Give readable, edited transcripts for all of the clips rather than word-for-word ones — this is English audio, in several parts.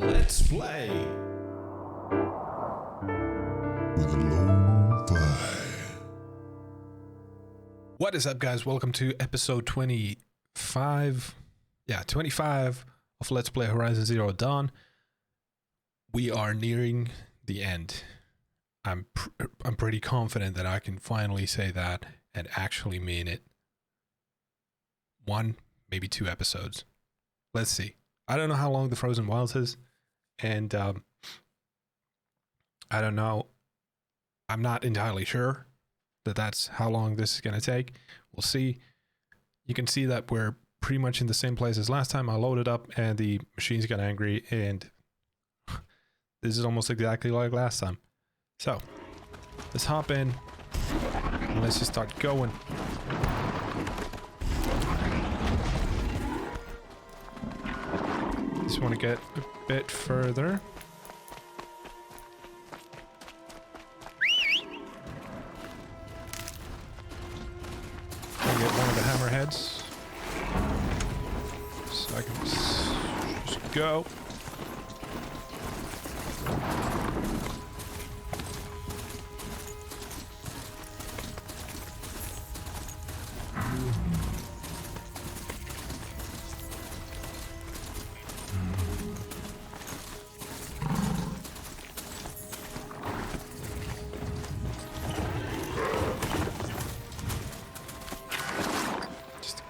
Let's play with LowFigh. What is up, guys? Welcome to episode 25. Yeah, 25 of Let's Play Horizon Zero Dawn. We are nearing the end. I'm pretty confident that I can finally say that and actually mean it. One, maybe 2 episodes. Let's see. I don't know how long the Frozen Wilds is, and I don't know. I'm not entirely sure that that's how long this is going to take. We'll see. You can see that we're pretty much in the same place as last time. I loaded up and the machines got angry, and this is almost exactly like last time. So, let's hop in and let's just start going. Just want to get a bit further. I'll get one of the hammerheads. So I can just go.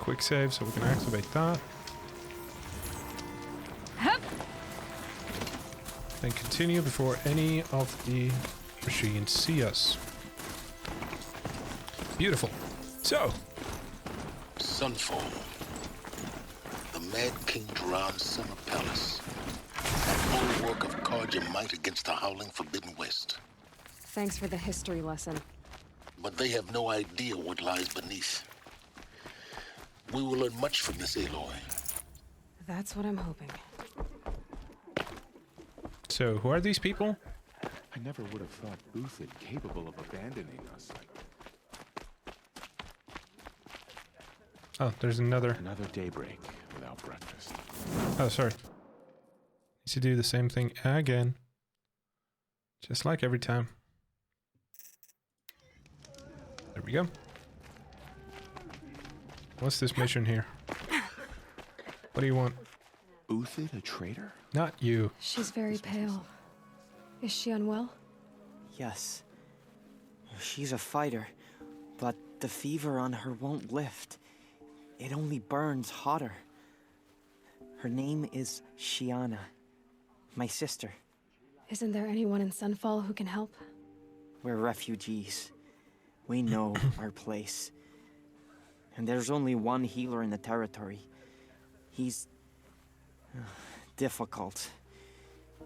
Quick save so we can activate that. Then continue before any of the machines see us. Beautiful. So, Sunfall. The Mad King Duran's summer palace. An old work of cards your might against the howling Forbidden West. Thanks for the history lesson. But they have no idea what lies beneath. We will learn much from this Aloy. That's what I'm hoping. So who are these people? I never would have thought Boothid capable of abandoning us. Oh, there's another Daybreak without breakfast. Oh, sorry. Need to do the same thing again. Just like every time. There we go. What's this mission here? What do you want? Boothid, a traitor? Not you. She's very pale. Is she unwell? Yes. She's a fighter, but the fever on her won't lift. It only burns hotter. Her name is Shiana, my sister. Isn't there anyone in Sunfall who can help? We're refugees. We know our place. And there's only one healer in the territory. He's difficult.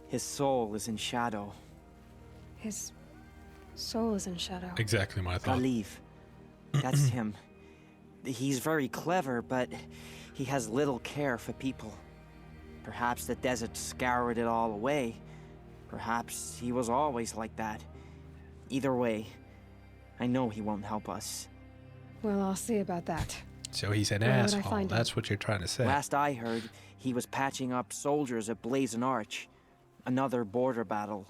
His soul is in shadow. His soul is in shadow. Exactly my thought. Kaliv. That's him. He's very clever, but he has little care for people. Perhaps the desert scoured it all away. Perhaps he was always like that. Either way, I know he won't help us. Well, I'll see about that. So he's an Where would I asshole. find him? That's what you're trying to say. Last I heard, he was patching up soldiers at Blazon Arch. Another border battle.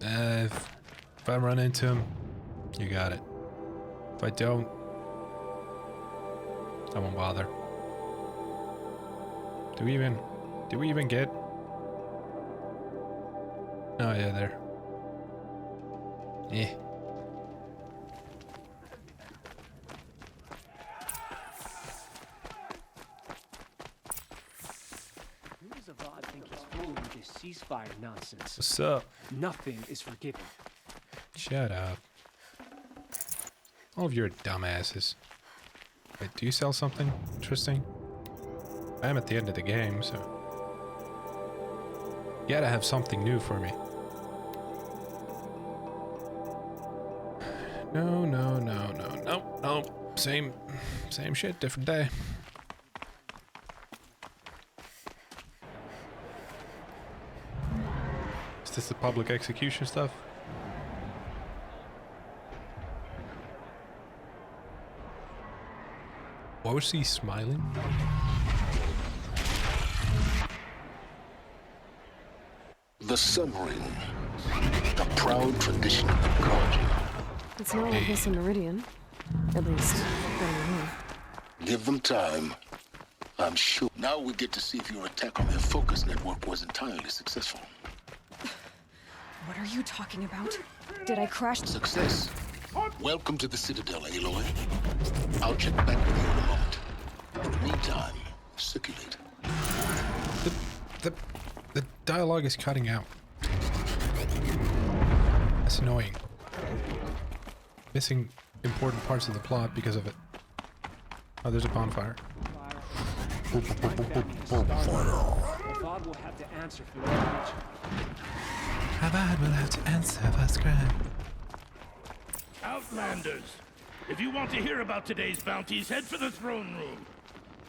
If I run into him, you got it. If I don't, I won't bother. Do we even get? Oh yeah, there. Yeah. Who does Avad think he's fooling with this ceasefire nonsense? What's up? Nothing is forgiven. Shut up. All of you are dumbasses. Wait, do you sell something interesting? I am at the end of the game, so you gotta have something new for me. No. Same shit, different day. Is this the public execution stuff? Why was he smiling? The Sun Ring, a proud tradition of the Guardian. It's not like this in Meridian. At least, right here. Give them time. I'm sure. Now we get to see if your attack on their focus network was entirely successful. What are you talking about? Did I crash? Success. Welcome to the Citadel, Aloy. I'll check back with you in a moment. In the meantime, circulate. The dialogue is cutting out. That's annoying. Missing important parts of the plot because of it. Oh, there's a bonfire. Avad will have to answer for that damage. Avad will have to answer for his crime. Outlanders, if you want to hear about today's bounties, head for the throne room.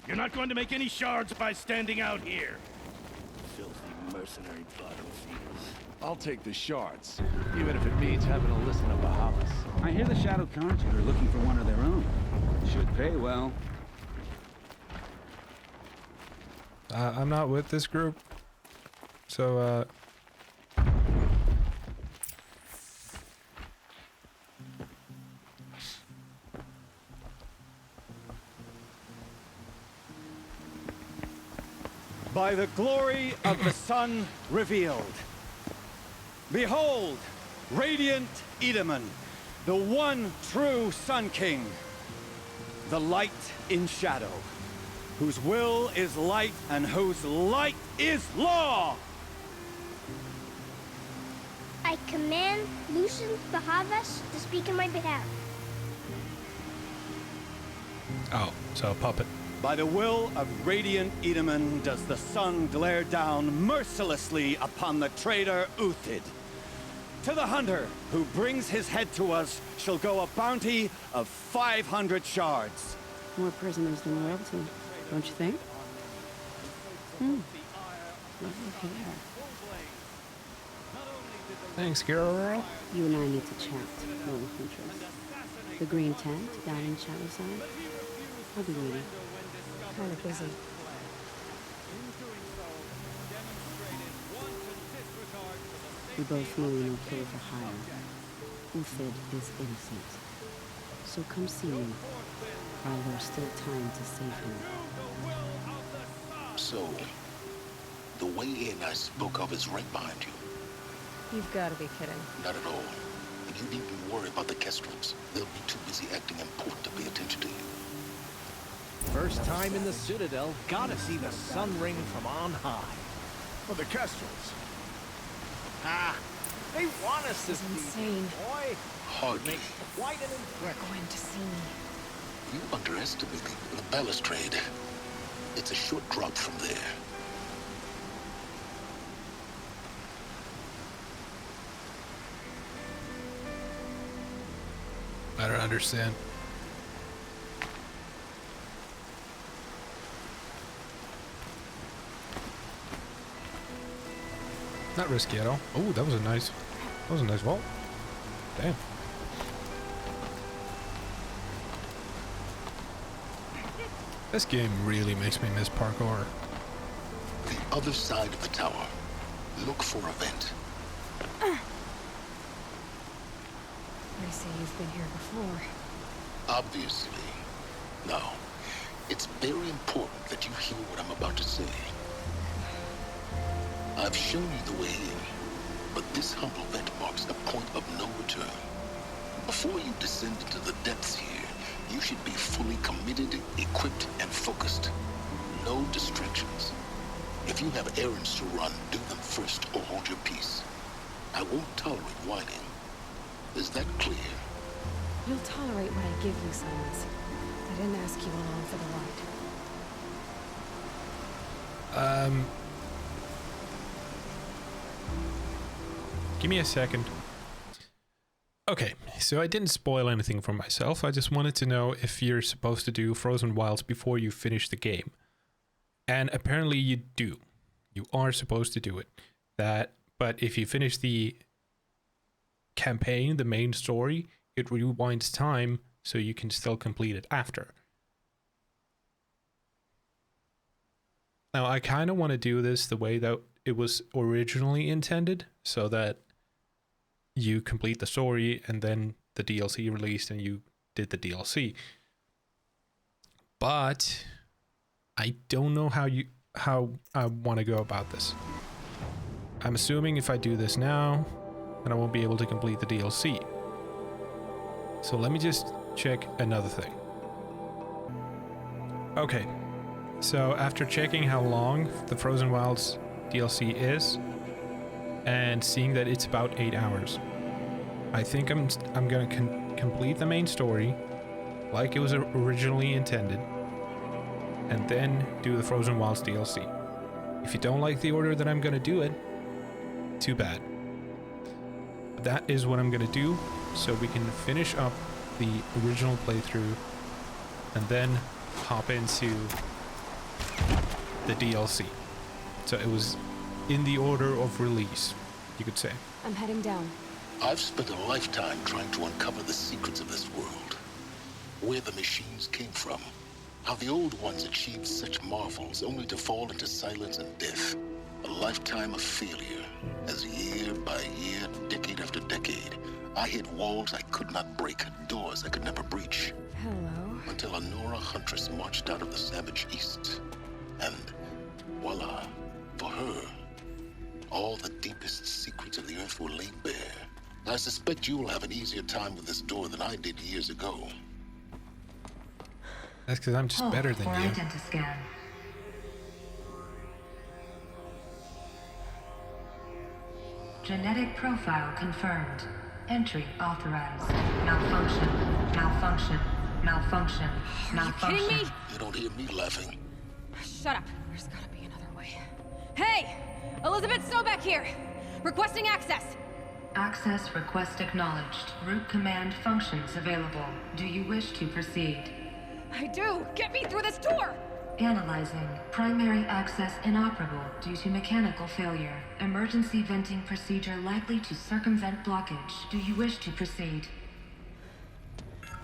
You're not going to make any shards by standing out here. Filthy mercenary bottom-feeders. I'll take the shards, even if it means having to listen to Bahamas. I hear the Shadow Cards are looking for one of their own. Should pay well. I'm not with this group, so By the glory of the sun revealed. Behold, radiant Edaman, the one true Sun King, the light in shadow, whose will is light and whose light is law! I command Lucian Bahavas to speak in my behalf. oh, so a puppet. By the will of radiant Edaman does the sun glare down mercilessly upon the traitor Uthid. To the hunter who brings his head to us shall go a bounty of 500 shards. More prisoners than royalty, don't you think? Lovely hair. Thanks, girl. You and I need to chat, Lone Huntress. The green tent down in Shadowside. I'll be waiting. Kind of busy. We both know you know kill for hire. Uthid is innocent. So come see me, while there's still time to save him. So, the way in I spoke of is right behind you. You've got to be kidding. Not at all. And you needn't worry about the Kestrels. They'll be too busy acting important to pay attention to you. First time in the Citadel, gotta see the sun ring from on high. For the Kestrels. Ah, they want us to This is see insane. boy. Hardly. Quite an We're impression. going to see me. You underestimate the balustrade. It's a short drop from there. I don't understand. Not risky at all. Oh, that was a nice vault. Damn. This game really makes me miss parkour. The other side of the tower. Look for a vent. They say you've been here before. Obviously. Now, it's very important that you hear what I'm about to say. I've shown you the way in, but this humble vent marks a point of no return. Before you descend into the depths here, you should be fully committed, equipped, and focused. No distractions. If you have errands to run, do them first or hold your peace. I won't tolerate whining. Is that clear? You'll tolerate what I give you, Simons. I didn't ask you along for the ride. Give me a second. Okay, so I didn't spoil anything for myself. I just wanted to know if you're supposed to do Frozen Wilds before you finish the game. And apparently you do. You are supposed to do it. But if you finish the campaign, the main story, it rewinds time so you can still complete it after. Now, I kind of want to do this the way that it was originally intended, so that you complete the story and then the DLC released and you did the DLC. But I don't know how I want to go about this. I'm assuming if I do this now, then I won't be able to complete the DLC. So let me just check another thing. Okay, so after checking how long the Frozen Wilds DLC is, and seeing that it's about 8 hours, I think I'm gonna complete the main story like it was originally intended, and then do the Frozen Wilds DLC. If you don't like the order that I'm gonna do it, too bad. But that is what I'm gonna do, so we can finish up the original playthrough and then hop into the DLC. So it was in the order of release, you could say. I'm heading down. I've spent a lifetime trying to uncover the secrets of this world. Where the machines came from. How the old ones achieved such marvels only to fall into silence and death. A lifetime of failure, as year by year, decade after decade, I hit walls I could not break, doors I could never breach. Hello. Until a Nora huntress marched out of the savage east. And voila, for her, all the deepest secrets of the earth were laid bare. I suspect you will have an easier time with this door than I did years ago. That's because I'm just better than you. Identiscan. Genetic profile confirmed. Entry authorized. Malfunction. Malfunction. Malfunction. Malfunction. Are you kidding me? You don't hear me laughing. Shut up. There's gotta be another way. Hey! Elizabeth Sobeck here! Requesting access! Access request acknowledged. Root command functions available. Do you wish to proceed? I do! Get me through this door! Analyzing. Primary access inoperable due to mechanical failure. Emergency venting procedure likely to circumvent blockage. Do you wish to proceed?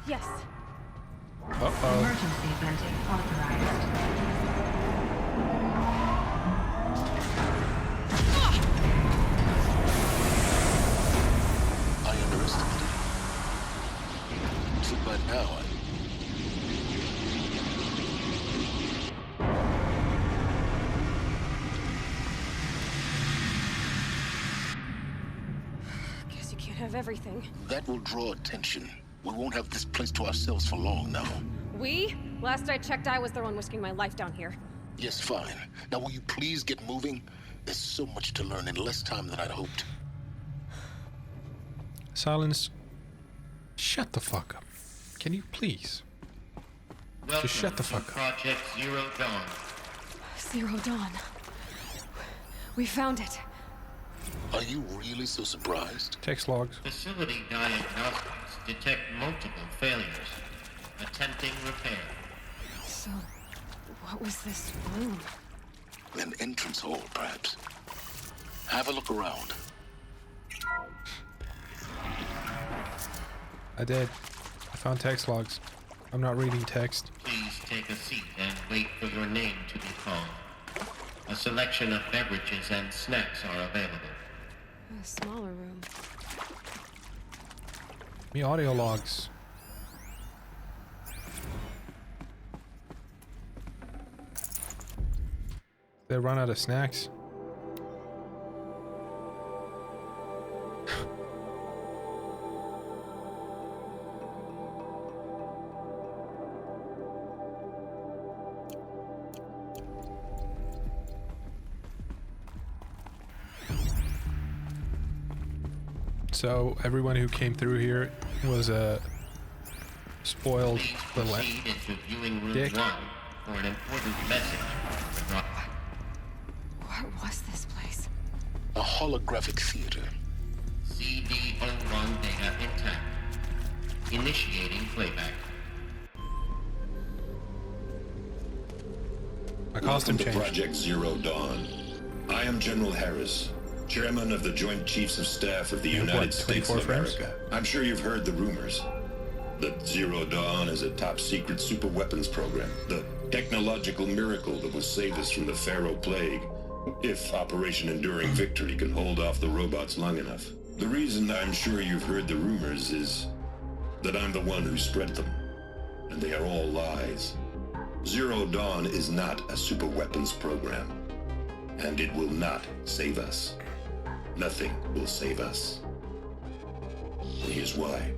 Yes. Uh-oh. Emergency venting authorized. I underestimated it. So by now, Guess you can't have everything. that will draw attention. We won't have this place to ourselves for long now. We? Last I checked, I was the one risking my life down here. Yes, fine. Now will you please get moving? There's so much to learn in less time than I'd hoped. Silence. Shut the fuck up. Can you please? Just shut the fuck up. Project Zero Dawn. Zero Dawn. We found it. Are you really so surprised? Text logs. Facility diagnostics detect multiple failures. Attempting repair. So, what was this room? An entrance hall, perhaps. Have a look around. I did. I found text logs. I'm not reading text. Please take a seat and wait for your name to be called. A selection of beverages and snacks are available. A smaller room. Me audio logs. They run out of snacks. So everyone who came through here was a spoiled little Into viewing room dick. 1 for an important message. What was this place? A holographic theater. CD01 data intact. Initiating playback. A costume Welcome to change. Project Zero Dawn. I am General Harris, Chairman of the Joint Chiefs of Staff of the You have United what, States 24 of frames? America. I'm sure you've heard the rumors. That Zero Dawn is a top-secret super weapons program. The technological miracle that will save us from the Pharaoh Plague, if Operation Enduring Victory can hold off the robots long enough. The reason I'm sure you've heard the rumors is that I'm the one who spread them, and they are all lies. Zero Dawn is not a super weapons program, and it will not save us. Nothing will save us. And here's why.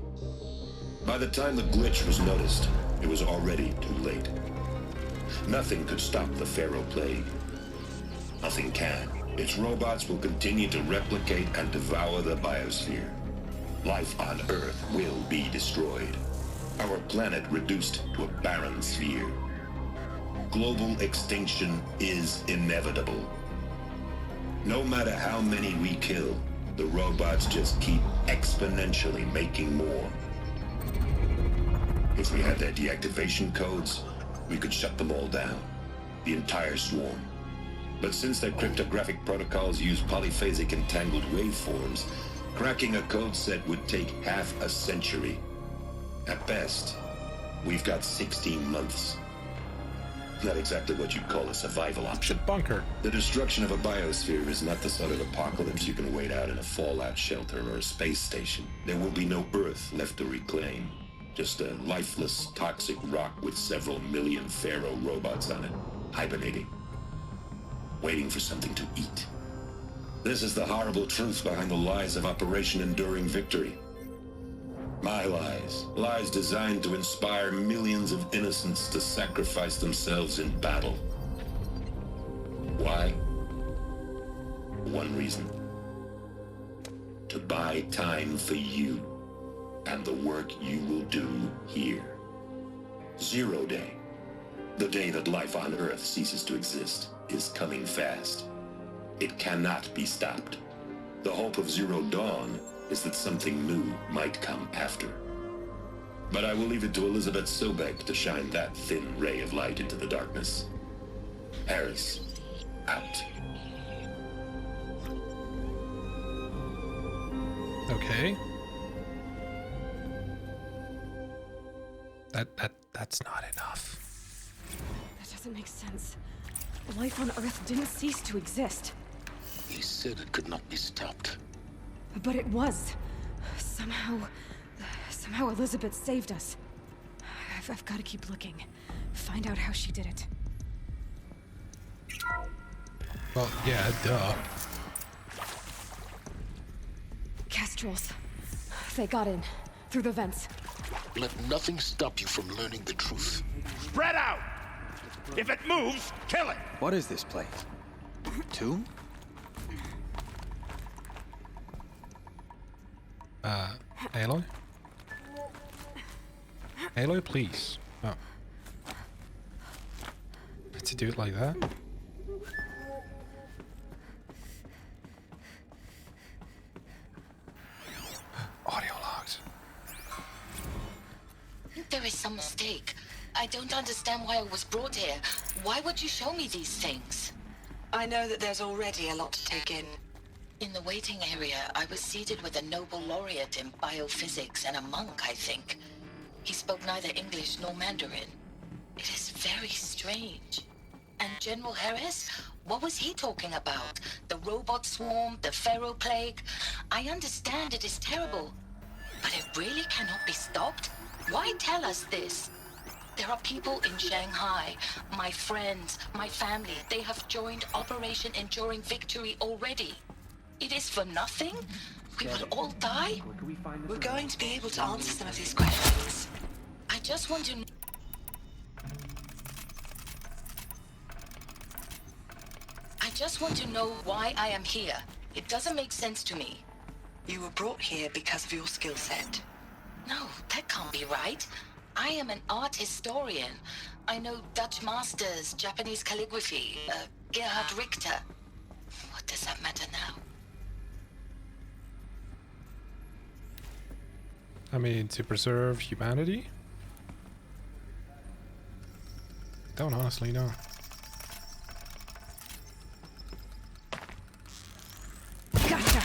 By the time the glitch was noticed, it was already too late. Nothing could stop the Pharaoh Plague. Nothing can. Its robots will continue to replicate and devour the biosphere. Life on Earth will be destroyed. Our planet reduced to a barren sphere. Global extinction is inevitable. No matter how many we kill, the robots just keep exponentially making more. If we had their deactivation codes, we could shut them all down. The entire swarm. But since their cryptographic protocols use polyphasic entangled waveforms, cracking a code set would take half a century. At best, we've got 16 months. Not exactly what you'd call a survival option. Bunker. The destruction of a biosphere is not the sort of apocalypse you can wait out in a fallout shelter or a space station. There will be no Earth left to reclaim. Just a lifeless, toxic rock with several million Pharaoh robots on it, hibernating, waiting for something to eat. This is the horrible truth behind the lies of Operation Enduring Victory. My lies. Lies designed to inspire millions of innocents to sacrifice themselves in battle. Why? One reason. To buy time for you and the work you will do here. Zero Day. The day that life on Earth ceases to exist is coming fast. It cannot be stopped. The hope of Zero Dawn is that something new might come after. But I will leave it to Elizabeth Sobek to shine that thin ray of light into the darkness. Harris, out. Okay. That's not enough. That doesn't make sense. Life on Earth didn't cease to exist. He said it could not be stopped. But it was. Somehow Elizabeth saved us. I've got to keep looking. Find out how she did it. Well, yeah, duh. Kestrels. They got in. Through the vents. Let nothing stop you from learning the truth. Spread out! If it moves, kill it! What is this place? Tomb? Aloy? Aloy, please. Oh. To do it like that? Audio logs. There is some mistake. I don't understand why I was brought here. Why would you show me these things? I know that there's already a lot to take in. In the waiting area, I was seated with a Nobel laureate in biophysics and a monk, I think. He spoke neither English nor Mandarin. It is very strange. And General Harris? What was he talking about? The robot swarm, the Pharaoh Plague? I understand it is terrible. But it really cannot be stopped? Why tell us this? There are people in Shanghai, my friends, my family. They have joined Operation Enduring Victory already. It is for nothing? We will all die? We're going to be able to answer some of these questions. I just want to... I just want to know why I am here. It doesn't make sense to me. You were brought here because of your skill set. No, that can't be right. I am an art historian. I know Dutch masters, Japanese calligraphy, Gerhard Richter. What does that matter now? I mean, to preserve humanity? Don't honestly know. Gotcha!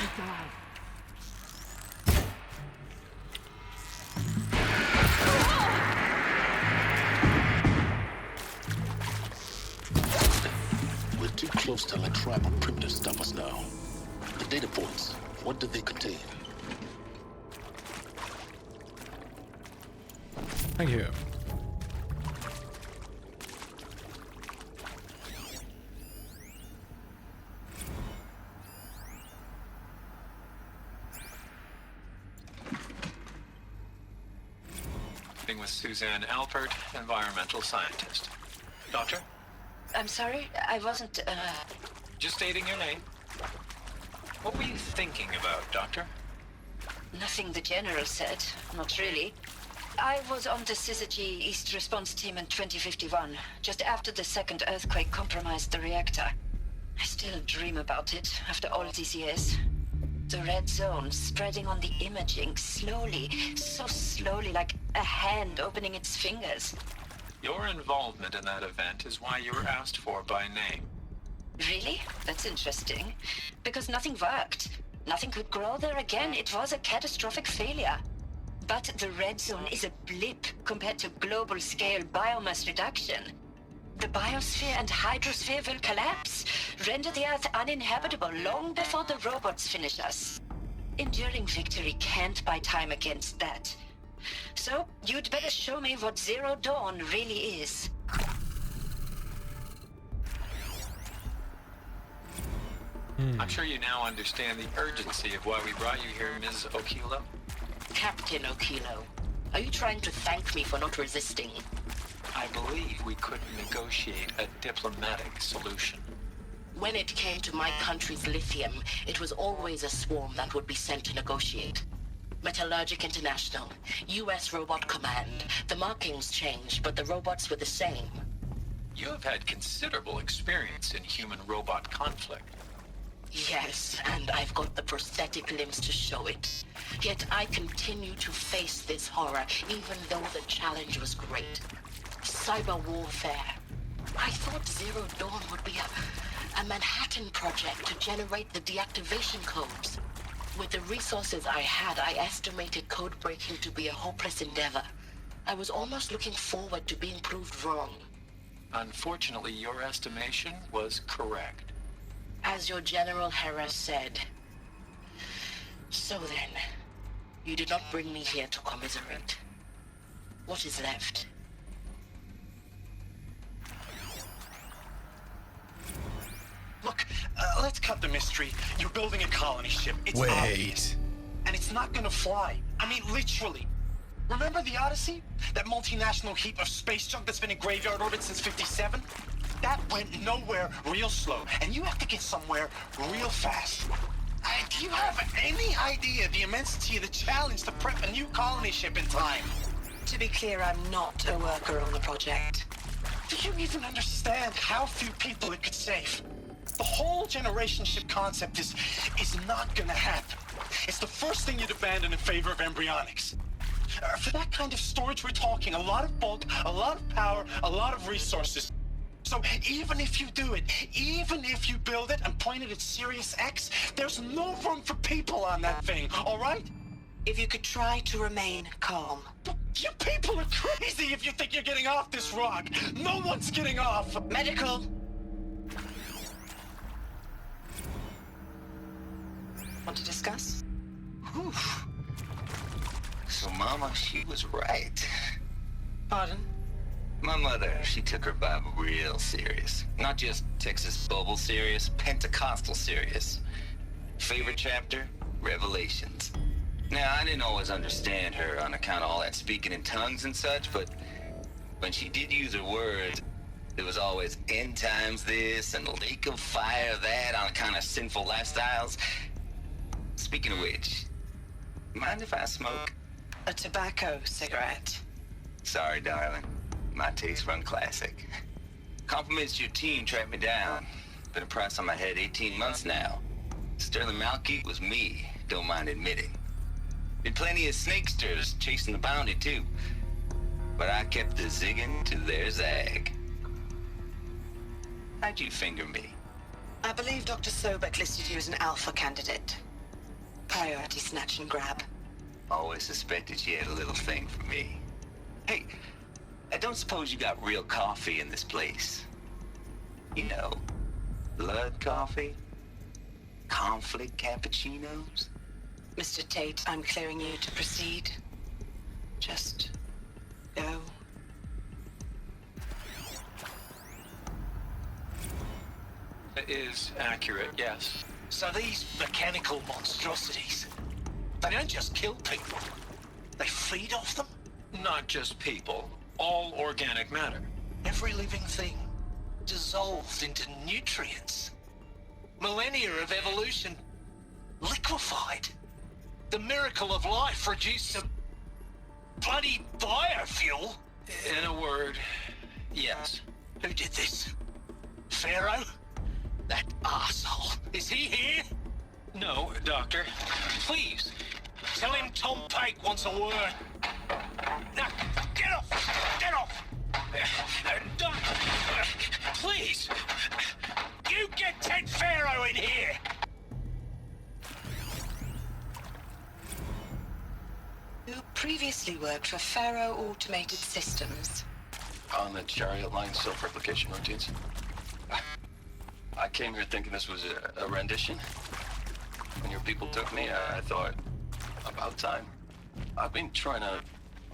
close to a trap of primitive stuffers now. The data points, what do they contain? Thank you. With Suzanne Alpert, environmental scientist. Doctor? I'm sorry, I wasn't, Just stating your name. What were you thinking about, Doctor? Nothing the General said. Not really. I was on the Syzygy East Response Team in 2051, just after the second earthquake compromised the reactor. I still dream about it, after all these years. The red zone spreading on the imaging, slowly, so slowly, like a hand opening its fingers. Your involvement in that event is why you were asked for by name. Really? That's interesting. Because nothing worked. Nothing could grow there again. It was a catastrophic failure. But the red zone is a blip compared to global-scale biomass reduction. The biosphere and hydrosphere will collapse, render the Earth uninhabitable long before the robots finish us. Enduring victory can't buy time against that. So, you'd better show me what Zero Dawn really is. I'm sure you now understand the urgency of why we brought you here, Ms. Okilo. Captain Okilo, are you trying to thank me for not resisting? I believe we could negotiate a diplomatic solution. When it came to my country's lithium, it was always a swarm that would be sent to negotiate. Metallurgic International, U.S. Robot Command. The markings changed, but the robots were the same. You have had considerable experience in human-robot conflict. Yes, and I've got the prosthetic limbs to show it. Yet I continue to face this horror, even though the challenge was great. Cyber warfare. I thought Zero Dawn would be a Manhattan project to generate the deactivation codes. With the resources I had, I estimated code breaking to be a hopeless endeavor. I was almost looking forward to being proved wrong. Unfortunately, your estimation was correct. As your General Hera said. So then, you did not bring me here to commiserate. What is left? Look, let's cut the mystery. You're building a colony ship. It's Wait. obvious. And it's not gonna fly. I mean, literally. Remember the Odyssey? That multinational heap of space junk that's been in graveyard orbit since 57? That went nowhere real slow. And you have to get somewhere real fast. Do you have any idea the immensity of the challenge to prep a new colony ship in time? To be clear, I'm not a worker on the project. Do you even understand how few people it could save? The whole generation ship concept is not gonna happen. It's the first thing you'd abandon in favor of embryonics. For that kind of storage, we're talking a lot of bulk, a lot of power, a lot of resources. So even if you do it, even if you build it and point it at Sirius X, there's no room for people on that thing, all right? If you could try to remain calm. You people are crazy if you think you're getting off this rock. No one's getting off. Medical. Want to discuss? Whew. So Mama, she was right. Pardon? My mother, she took her Bible real serious. Not just Texas bubble serious, Pentecostal serious. Favorite chapter? Revelations. Now, I didn't always understand her on account of all that speaking in tongues and such, but when she did use her words, it was always end times this and lake of fire that on account of sinful lifestyles. Speaking of which, mind if I smoke? A tobacco cigarette. Sorry, darling. My taste run classic. Compliments to your team tracked me down. Been a price on my head 18 months now. Sterling Malkeet was me, don't mind admitting. Been plenty of snakesters chasing the bounty too. But I kept the zigging to their zag. How'd you finger me? I believe Dr. Sobek listed you as an alpha candidate. Priority snatch and grab. Always suspected she had a little thing for me. Hey, I don't suppose you got real coffee in this place. You know, Blood coffee? Conflict cappuccinos? Mr. Tate, I'm clearing you to proceed. Just go. It is accurate, yes. So these mechanical monstrosities, they don't just kill people. They feed off them? Not just people. All organic matter. Every living thing dissolved into nutrients. Millennia of evolution liquefied. The miracle of life reduced to bloody biofuel. In a word, yes. Who did this? Pharaoh? That arsehole. Is he here? No, Doctor. Please, tell him Tom Pike wants a word. Now, get off! Get off! Doctor, please! You get Ted Pharaoh in here! You previously worked for Pharaoh Automated Systems. On the Chariot Line self-replication routines. I came here thinking this was a rendition. When your people took me, I thought, about time. I've been trying to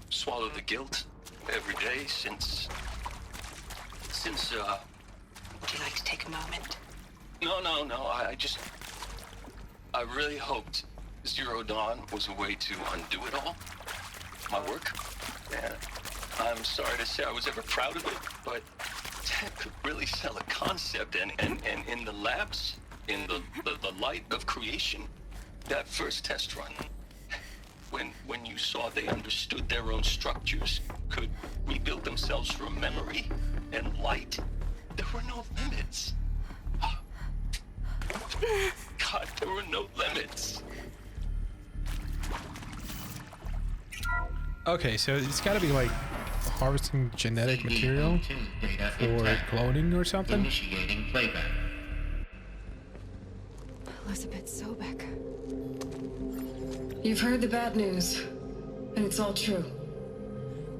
swallow the guilt every day since... Would you like to take a moment? No, I really hoped Zero Dawn was a way to undo it all. My work. And I'm sorry to say I was ever proud of it, but Ted could really sell a concept, and in the labs, in the light of creation, that first test run, when you saw they understood their own structures, could rebuild themselves from memory and light, there were no limits. God, there were no limits. Okay, so it's gotta be like harvesting genetic material or cloning or something. Initiating playback. Elizabeth Sobek. You've heard the bad news, and it's all true.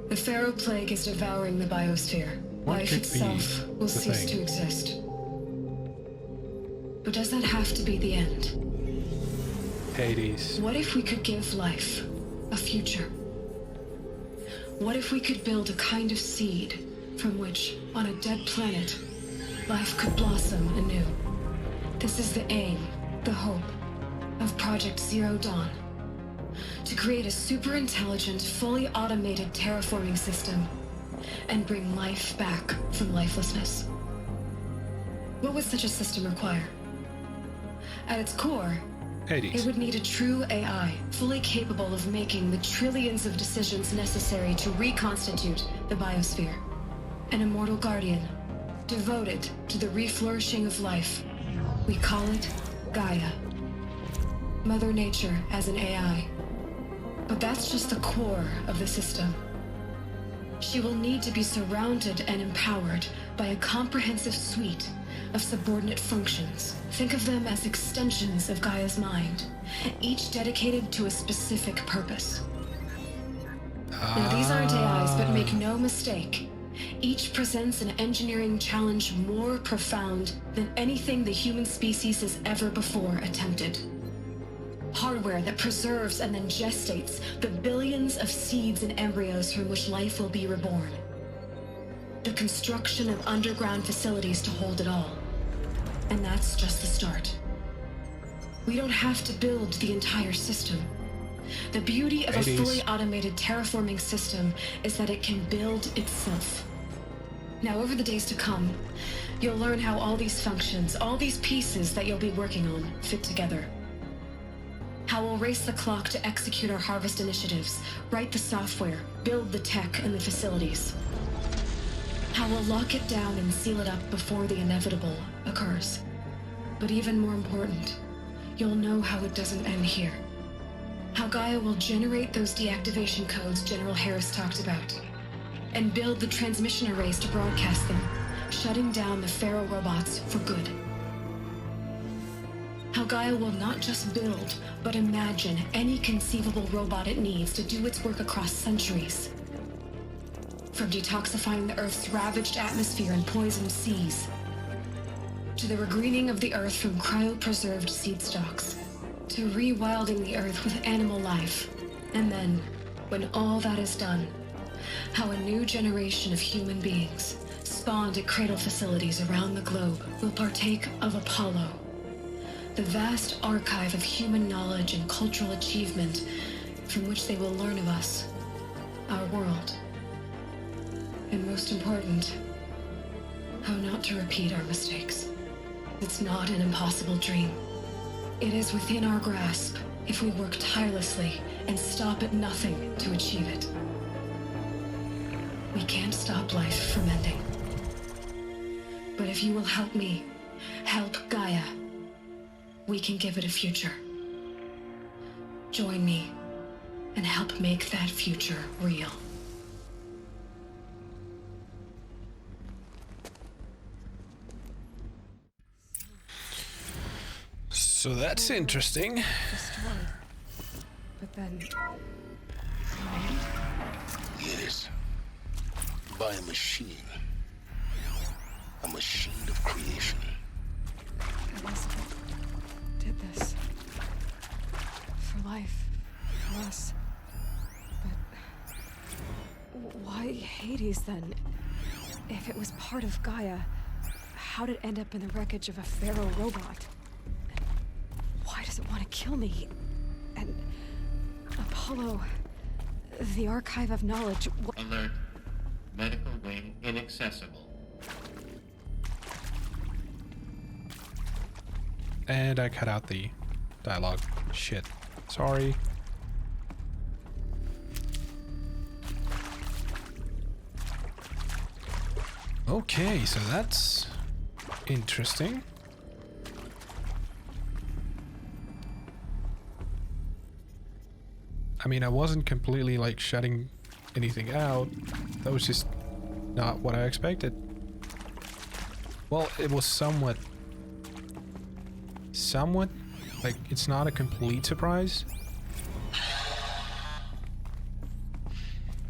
The Pharaoh Plague is devouring the biosphere. Life itself will cease to exist. But does that have to be the end? Hades. What if we could give life a future? What if we could build a kind of seed from which, on a dead planet, life could blossom anew? This is the aim, the hope, of Project Zero Dawn. To create a super-intelligent, fully automated terraforming system and bring life back from lifelessness. What would such a system require? At its core, Hades. It would need a true AI, fully capable of making the trillions of decisions necessary to reconstitute the biosphere. An immortal guardian, devoted to the reflourishing of life. We call it Gaia. Mother Nature as an AI. But that's just the core of the system. She will need to be surrounded and empowered by a comprehensive suite of subordinate functions. Think of them as extensions of Gaia's mind, each dedicated to a specific purpose. Now, these aren't AIs, but make no mistake, each presents an engineering challenge more profound than anything the human species has ever before attempted. Hardware that preserves and then gestates the billions of seeds and embryos from which life will be reborn. The construction of underground facilities to hold it all. And that's just the start. We don't have to build the entire system. The beauty of a fully automated terraforming system is that it can build itself. Now, over the days to come, you'll learn how all these functions, all these pieces that you'll be working on, fit together. How we'll race the clock to execute our harvest initiatives, write the software, build the tech and the facilities. How we'll lock it down and seal it up before the inevitable occurs. But even more important, you'll know how it doesn't end here. How Gaia will generate those deactivation codes General Harris talked about, and build the transmission arrays to broadcast them, shutting down the Pharaoh robots for good. How Gaia will not just build, but imagine any conceivable robot it needs to do its work across centuries. From detoxifying the Earth's ravaged atmosphere and poisoned seas, to the regreening of the earth from cryopreserved seed stalks, to rewilding the earth with animal life. And then, when all that is done, how a new generation of human beings, spawned at cradle facilities around the globe, will partake of Apollo, the vast archive of human knowledge and cultural achievement from which they will learn of us, our world, and most important, how not to repeat our mistakes. It's not an impossible dream. It is within our grasp if we work tirelessly and stop at nothing to achieve it. We can't stop life from ending. But if you will help me, help Gaia, we can give it a future. Join me and help make that future real. So that's interesting. Destroyed. But then... Yes. By a machine. A machine of creation. Elizabeth did this. For life. For us. But... why Hades, then? If it was part of Gaia, how did it end up in the wreckage of a Pharaoh robot? Why does it want to kill me? And Apollo, the archive of knowledge. Alert. Medical wing inaccessible. And I cut out the dialogue. Shit. Sorry. Okay, so that's interesting. I mean, I wasn't completely like shutting anything out. That was just not what I expected. Well, it was somewhat, like, it's not a complete surprise.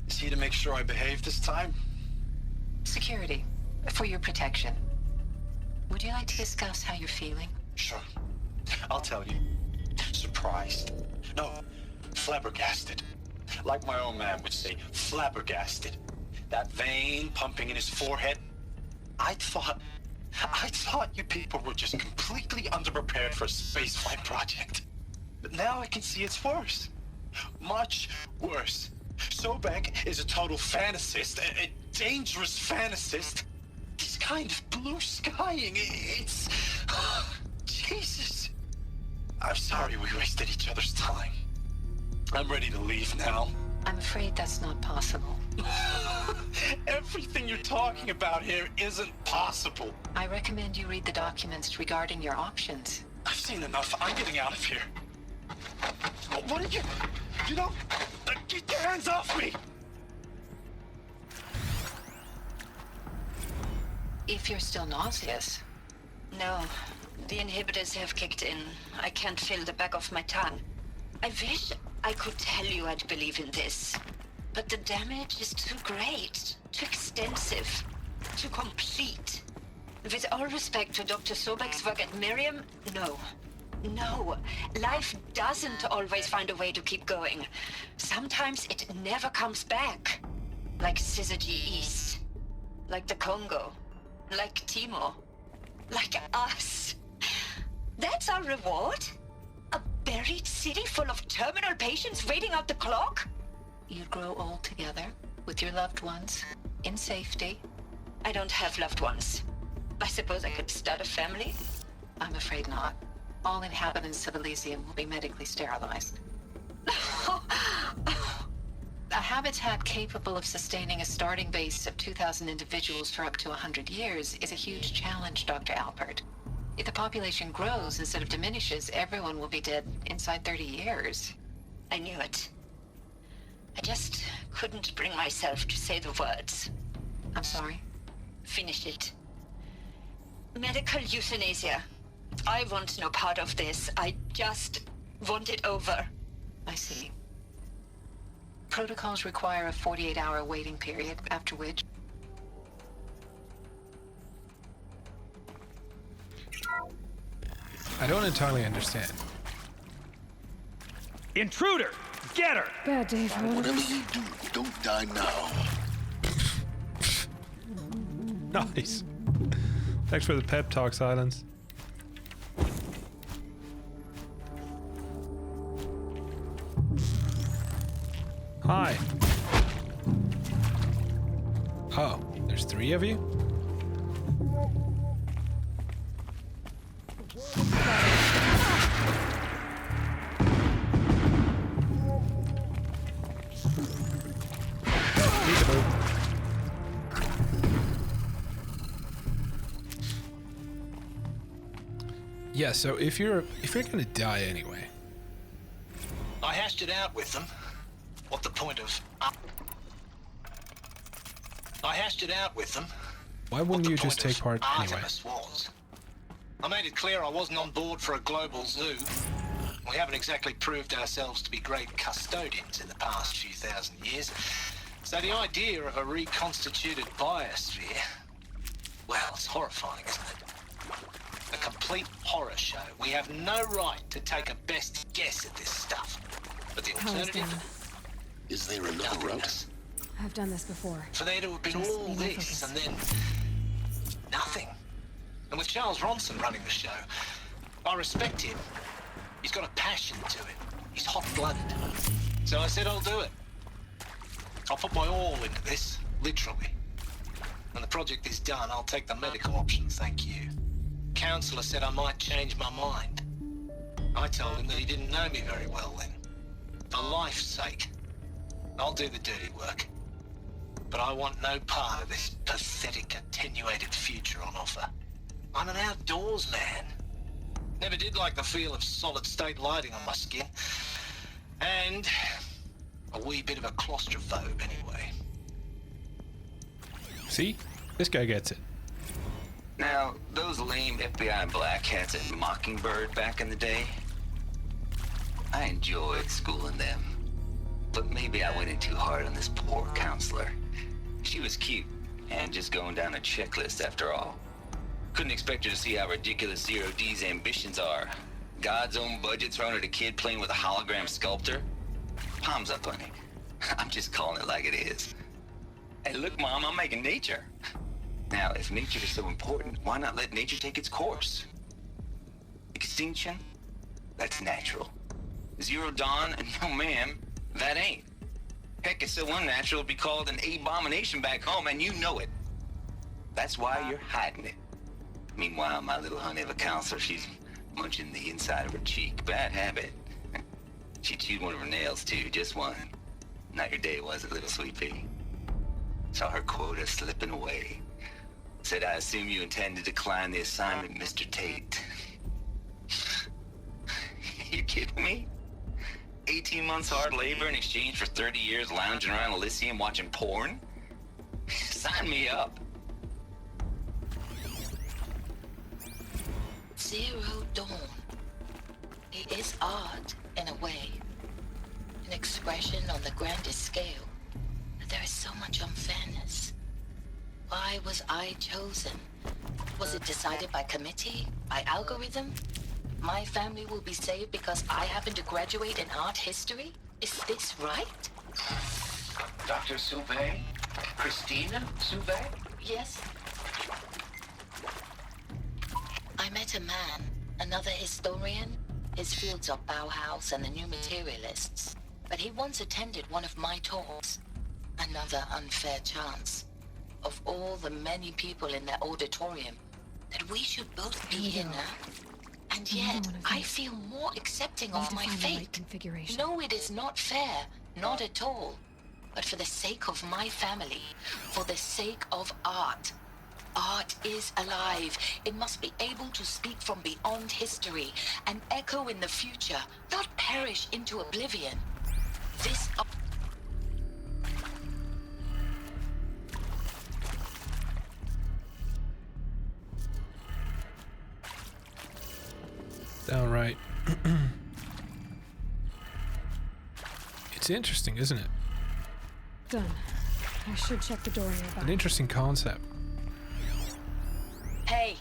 Is he to make sure I behave this time? Security, for your protection. Would you like to discuss how you're feeling? Sure. I'll tell you. Surprised. No, flabbergasted. Like my own man would say, flabbergasted. That vein pumping in his forehead. I thought you people were just completely underprepared for a spaceflight project. But now I can see it's worse. Much worse. Sobek is a total fantasist, a dangerous fantasist. He's kind of blue skying. It's... Jesus. I'm sorry we wasted each other's time. I'm ready to leave now. I'm afraid that's not possible. Everything you're talking about here isn't possible. I recommend you read the documents regarding your options. I've seen enough. I'm getting out of here. What are you... You don't... Get your hands off me! If you're still nauseous. No. The inhibitors have kicked in. I can't feel the back of my tongue. I wish I could tell you I'd believe in this. But the damage is too great, too extensive, too complete. With all respect to Dr. Sobek's work at Miriam, no. No, life doesn't always find a way to keep going. Sometimes it never comes back. Like Syzygy East. Like the Congo. Like Timor. Like us. That's our reward? A buried city full of terminal patients waiting out the clock? You'd grow old together, with your loved ones, in safety. I don't have loved ones. I suppose I could start a family? I'm afraid not. All inhabitants of Elysium will be medically sterilized. A habitat capable of sustaining a starting base of 2,000 individuals for up to 100 years is a huge challenge, Dr. Alpert. If the population grows instead of diminishes, everyone will be dead inside 30 years. I knew it. I just couldn't bring myself to say the words. I'm sorry? Finish it. Medical euthanasia. I want no part of this. I just want it over. I see. Protocols require a 48-hour waiting period, after which... I don't entirely understand. Intruder! Get her! Bad day for one of Whatever us. you do, don't die now. Nice. Thanks for the pep talk, Silence. Hi. Oh, there's 3 of you? Peekaboo. Yeah, so if you're gonna die anyway. I hashed it out with them. What the point of... I hashed it out with them. Why wouldn't you just take part anyway? Artemis was. I made it clear I wasn't on board for a global zoo. We haven't exactly proved ourselves to be great custodians in the past few thousand years. So the idea of a reconstituted biosphere, well, it's horrifying, isn't it? A complete horror show. We have no right to take a best guess at this stuff. But the alternative... Is there another route? I've done this before. For there to have been Just all be my this focus. and then nothing. And with Charles Ronson running the show, I respect him. He's got a passion to it. He's hot-blooded. So I said I'll do it. I'll put my all into this, literally. When the project is done, I'll take the medical option, thank you. Counselor said I might change my mind. I told him that he didn't know me very well then. For life's sake, I'll do the dirty work. But I want no part of this pathetic, attenuated future on offer. I'm an outdoors man. Never did like the feel of solid-state lighting on my skin. And a wee bit of a claustrophobe anyway. See? This guy gets it. Now, those lame FBI black hats at Mockingbird back in the day, I enjoyed schooling them. But maybe I went in too hard on this poor counselor. She was cute, and just going down a checklist after all. Couldn't expect her to see how ridiculous Zero D's ambitions are. God's own budget thrown at a kid playing with a hologram sculptor? Palms up, honey. I'm just calling it like it is. Hey, look, Mom, I'm making nature. Now, if nature is so important, why not let nature take its course? Extinction? That's natural. Zero Dawn? No, ma'am, that ain't. Heck, it's so unnatural to be called an abomination back home, and you know it. That's why you're hiding it. Meanwhile, my little honey of a counselor, she's munching the inside of her cheek. Bad habit. She chewed one of her nails, too, just one. Not your day, was it, little sweet pea? Saw her quota slipping away. Said, I assume you intend to decline the assignment, Mr. Tate. You kidding me? 18 months hard labor in exchange for 30 years lounging around Elysium watching porn? Sign me up. Zero Dawn. It is art, in a way. An expression on the grandest scale. But there is so much unfairness. Why was I chosen? Was it decided by committee? By algorithm? My family will be saved because I happen to graduate in art history? Is this right? Dr. Sauvé? Christina Sauvé? Yes. I met a man, another historian. His fields are Bauhaus and the New Materialists. But he once attended one of my talks. Another unfair chance. Of all the many people in that auditorium, that we should both be here now. And yet, I feel more accepting of my fate. No, it is not fair. Not at all. But for the sake of my family, for the sake of art. Art is alive. It must be able to speak from beyond history and echo in the future, not perish into oblivion. This... Downright. It's interesting, isn't it? Done. I should check the door nearby. An interesting concept. Hey,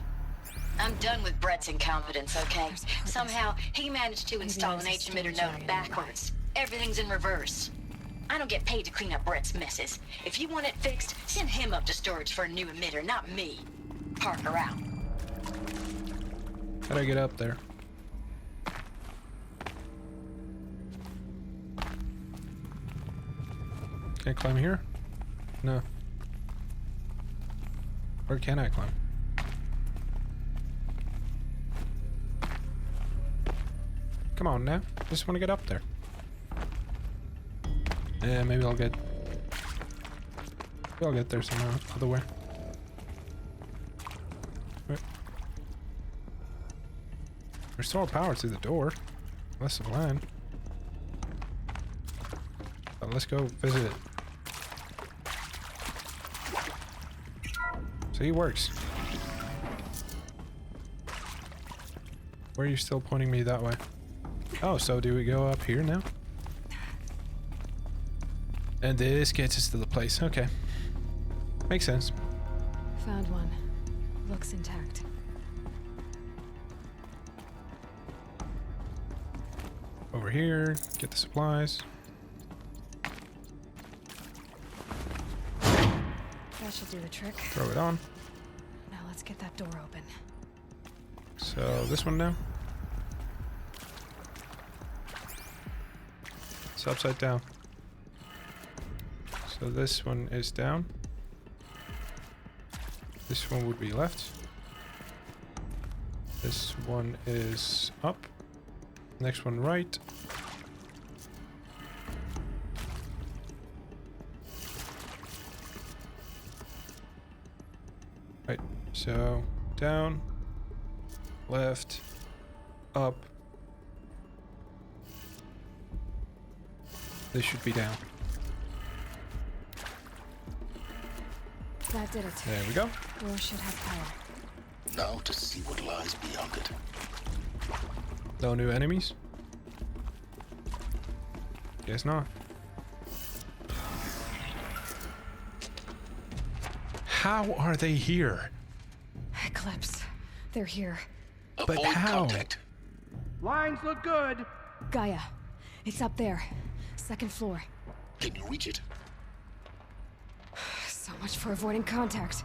I'm done with Brett's incompetence, okay? Somehow, he managed to install an H-emitter node backwards. Everything's in reverse. I don't get paid to clean up Brett's messes. If you want it fixed, send him up to storage for a new emitter, not me. Parker out. How'd I get up there? Can I climb here? No. Where can I climb? Come on now. Just want to get up there. Yeah, maybe I'll get there somehow. Other way. Right. Restore power to the door. That's the plan. But let's go visit it. See, it works. Where are you still pointing me that way? Oh, so do we go up here now? And this gets us to the place. Okay. Makes sense. Found one. Looks intact. Over here, get the supplies. That should do the trick. Throw it on. Now let's get that door open. So this one now. It's upside down. So this one is down. This one would be left. This one is up. Next one right. Right. So down, left, up. This should be down. That did it. There we go. Door should have power. Now to see what lies beyond it. No new enemies? Guess not. How are they here? Eclipse. They're here. But how? Lines look good. Gaia. It's up there. Second floor. Can you reach it? So much for avoiding contact.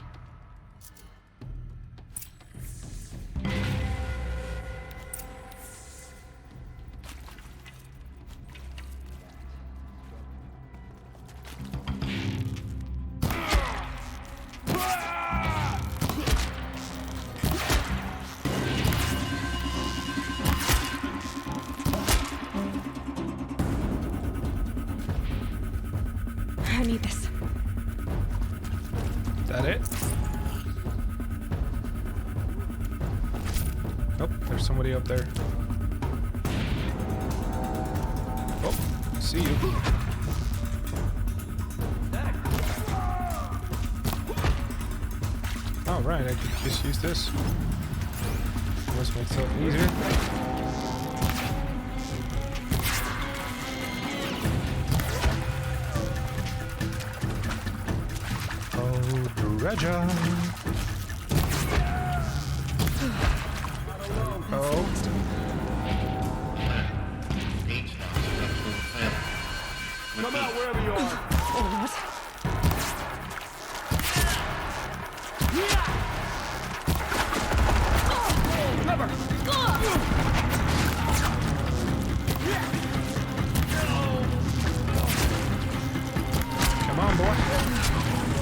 I need this. Is that it? Nope, there's somebody up there. Oh, see you. Oh, right, I could just use this. This makes it easier. Treasure. Oh. Come out wherever you are. What? Cover. Come on, boy.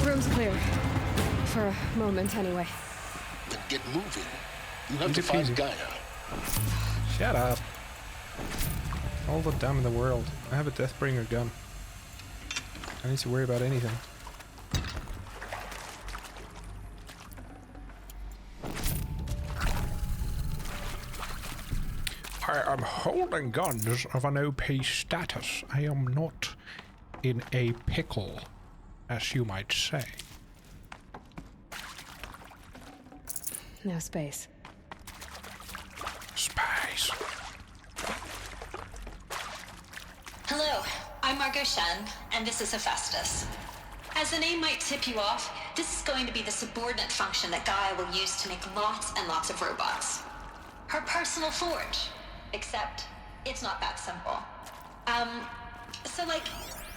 Room's clear. For a moment, anyway. Then get moving. You have to find Gaia. Shut up. All the damn in the world. I have a Deathbringer gun. I need to worry about anything. I am holding guns of an OP status. I am not in a pickle, as you might say. No space. Space. Hello, I'm Margot Shen, and this is Hephaestus. As the name might tip you off, this is going to be the subordinate function that Gaia will use to make lots and lots of robots. Her personal forge. Except, it's not that simple. So like,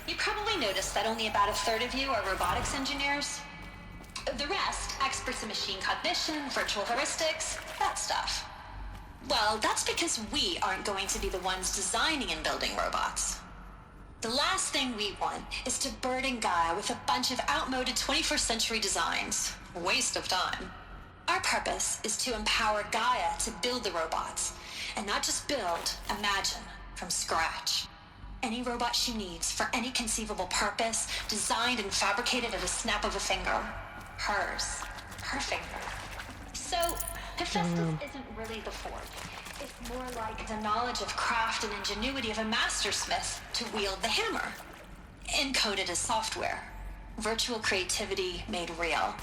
you probably noticed that only about a third of you are robotics engineers. The rest, experts in machine cognition, virtual heuristics, that stuff. Well, that's because we aren't going to be the ones designing and building robots. The last thing we want is to burden Gaia with a bunch of outmoded 21st century designs. Waste of time. Our purpose is to empower Gaia to build the robots, and not just build, imagine, from scratch. Any robot she needs for any conceivable purpose, designed and fabricated at a snap of a finger. Hers. Her finger. So, Hephaestus isn't really the forge. It's more like the knowledge of craft and ingenuity of a mastersmith to wield the hammer. Encoded as software. Virtual creativity made real.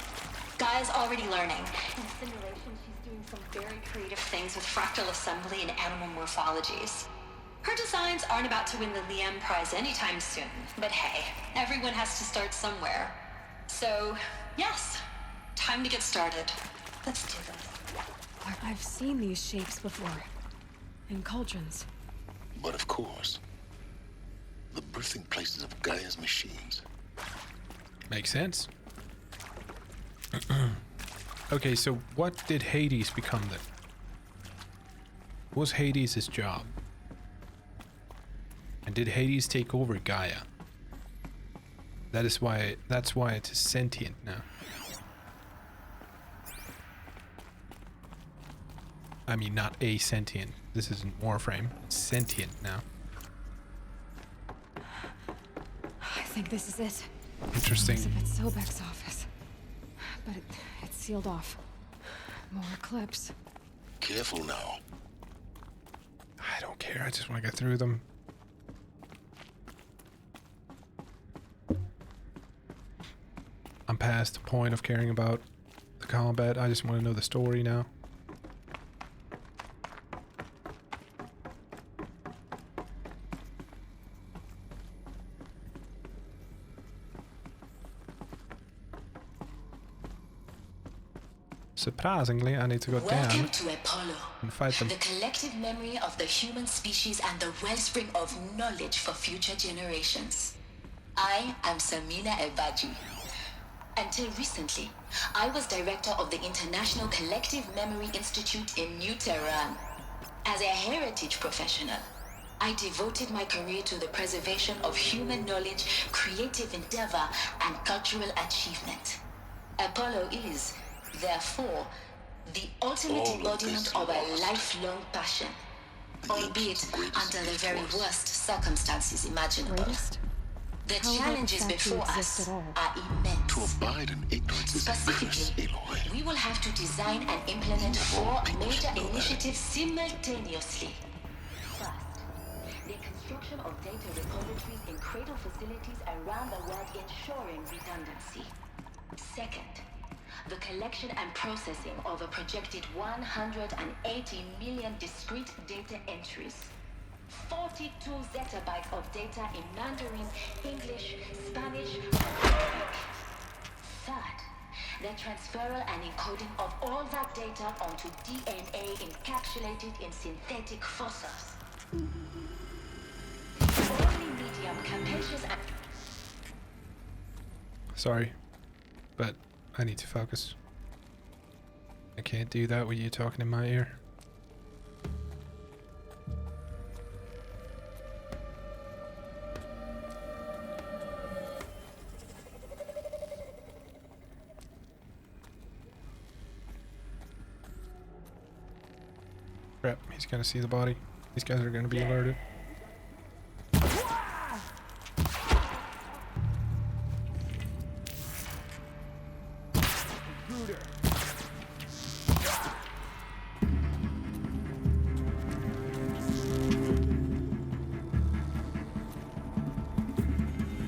Gaia's already learning. In simulation, she's doing some very creative things with fractal assembly and animal morphologies. Her designs aren't about to win the Liam Prize anytime soon, but hey, everyone has to start somewhere. So, yes, time to get started. Let's do this. I've seen these shapes before. In cauldrons. But of course, the birthing places of Gaia's machines. Makes sense. Okay, so what did Hades become then? What was Hades' job? And did Hades take over Gaia? That's why it's sentient now. I mean, not a sentient. This isn't Warframe. It's sentient now. I think this is it. Interesting. It's Sobek's office. But it's sealed off. More clips. Careful now. I don't care. I just want to get through them. I'm past the point of caring about the combat. I just want to know the story now. Surprisingly, I need to go Welcome down to Apollo, and fight them. the collective memory of the human species and the wellspring of knowledge for future generations. I am Samina Ebaji. Until recently, I was director of the International Collective Memory Institute in New Tehran. As a heritage professional, I devoted my career to the preservation of human knowledge, creative endeavor, and cultural achievement. Apollo is, therefore, the ultimate embodiment of a lifelong passion, albeit under the very worst circumstances imaginable. The challenges before us are immense. To abide in ignorance is a curse, Aloy. We will have to design and implement 4 major initiatives simultaneously. First, the construction of data repositories in cradle facilities around the world, ensuring redundancy. Second, the collection and processing of a projected 180 million discrete data entries. 42 zettabytes of data in Mandarin, English, Spanish, and Arabic. Third, the transferal and encoding of all that data onto DNA encapsulated in synthetic fossils. Only medium capacious and... Sorry, but I need to focus. I can't do that with you talking in my ear. Crap, he's gonna see the body. These guys are gonna be alerted.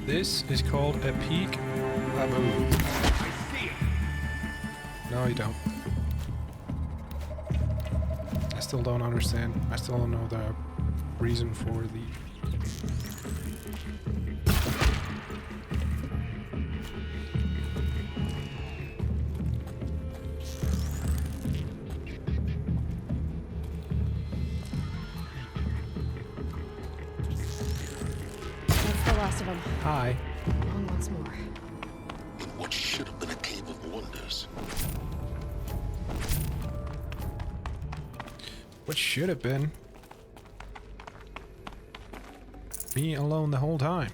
This is called a peak baboon. No, you don't. I still don't understand. I still don't know the reason for the... last of them. Hi. On once more. In what should have been a cave of wonders. What should have been me alone the whole time.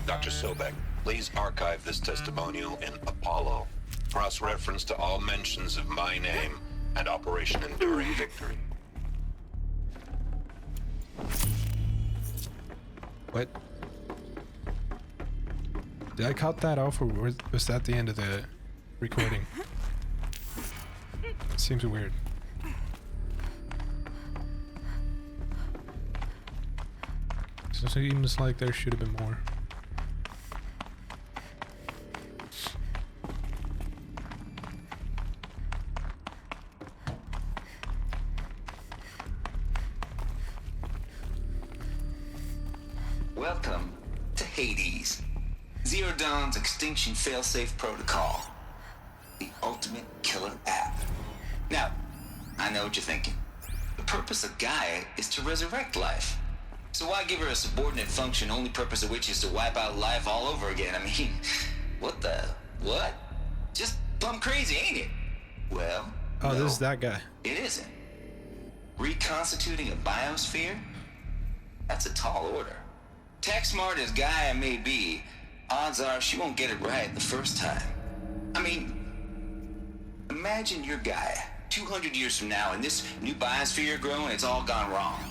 Dr. Sobek, please archive this testimonial in Apollo. Cross-reference to all mentions of my name and Operation Enduring Victory. What? Did I cut that off, or was that the end of the recording? Seems weird. So it seems like there should have been more. Welcome to Hades. Zero Dawn's Extinction Failsafe Protocol. The ultimate killer app. Now, I know what you're thinking. The purpose of Gaia is to resurrect life. So why give her a subordinate function, only purpose of which is to wipe out life all over again? I mean, what? Just plumb crazy, ain't it? Well, oh, no, this is that guy. It isn't. Reconstituting a biosphere? That's a tall order. Tech smart as Gaia may be, odds are she won't get it right the first time. I mean, imagine your Gaia 200 years from now and this new biosphere you're growing, it's all gone wrong.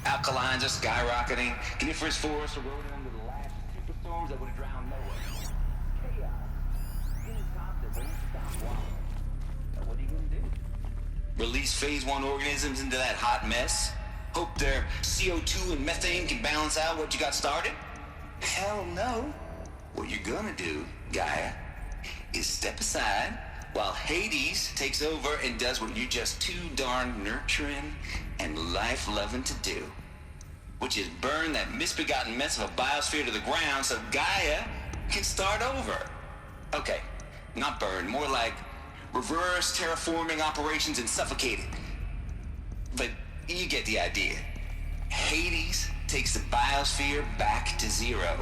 Alkalines are skyrocketing, coniferous forests are rolling under the last superstorms that would have drowned Noah. Chaos. Any top that won't stop water. Now what are you gonna do? Release phase 1 organisms into that hot mess? Hope their CO2 and methane can balance out what you got started? Hell no. What you're gonna do, Gaia, is step aside while Hades takes over and does what you're just too darn nurturing and life-loving to do, which is burn that misbegotten mess of a biosphere to the ground so Gaia can start over. Okay, not burn, more like reverse terraforming operations and suffocate it. But you get the idea. Hades takes the biosphere back to zero.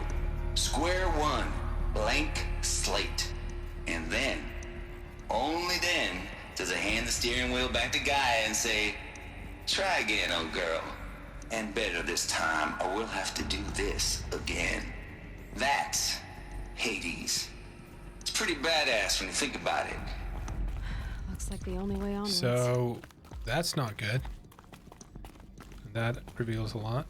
Square one, blank slate. And then, only then, does it hand the steering wheel back to Gaia and say, try again, old girl. And better this time, or we'll have to do this again. That's Hades. It's pretty badass when you think about it. Looks like the only way onwards. So, that's not good. That reveals a lot.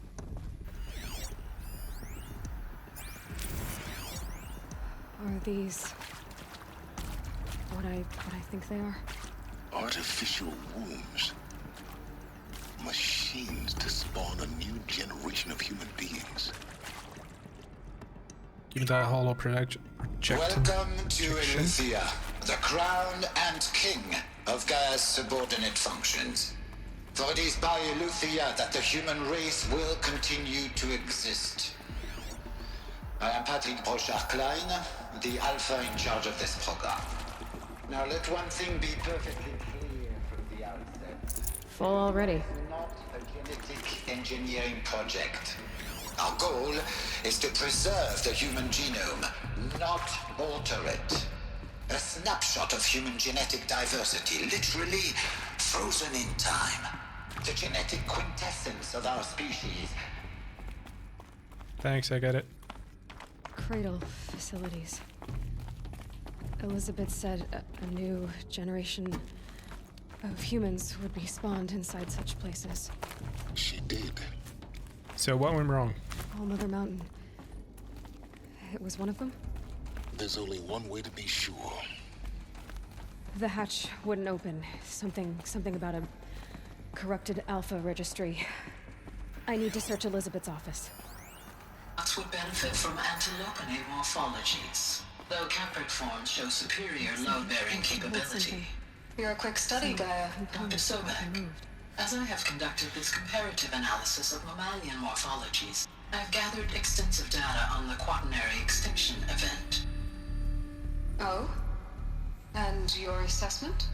Are these what I think they are? Artificial wombs. Machines to spawn a new generation of human beings. Give me that hollow projection. Welcome to Eleuthia, the crown and king of Gaia's subordinate functions. For it is by Eleuthia that the human race will continue to exist. I am Patrick Brochard-Klein, the Alpha in charge of this program. Now let one thing be perfectly clear from the outset. Full already. It is not a genetic engineering project. Our goal is to preserve the human genome, not alter it. A snapshot of human genetic diversity, literally frozen in time. The genetic quintessence of our species. Thanks, I get it. Cradle facilities. Elizabeth said a new generation of humans would be spawned inside such places. She did. So what went wrong? All Mother Mountain. It was one of them? There's only one way to be sure. The hatch wouldn't open. Something about a corrupted alpha registry. I need to search Elizabeth's office. Bots would benefit from antilopinate morphologies, though Caprid forms show superior load-bearing capability. You're a quick study, Gaia. Dr. Sobek, as I have conducted this comparative analysis of mammalian morphologies, I've gathered extensive data on the quaternary extinction event. Oh? And your assessment?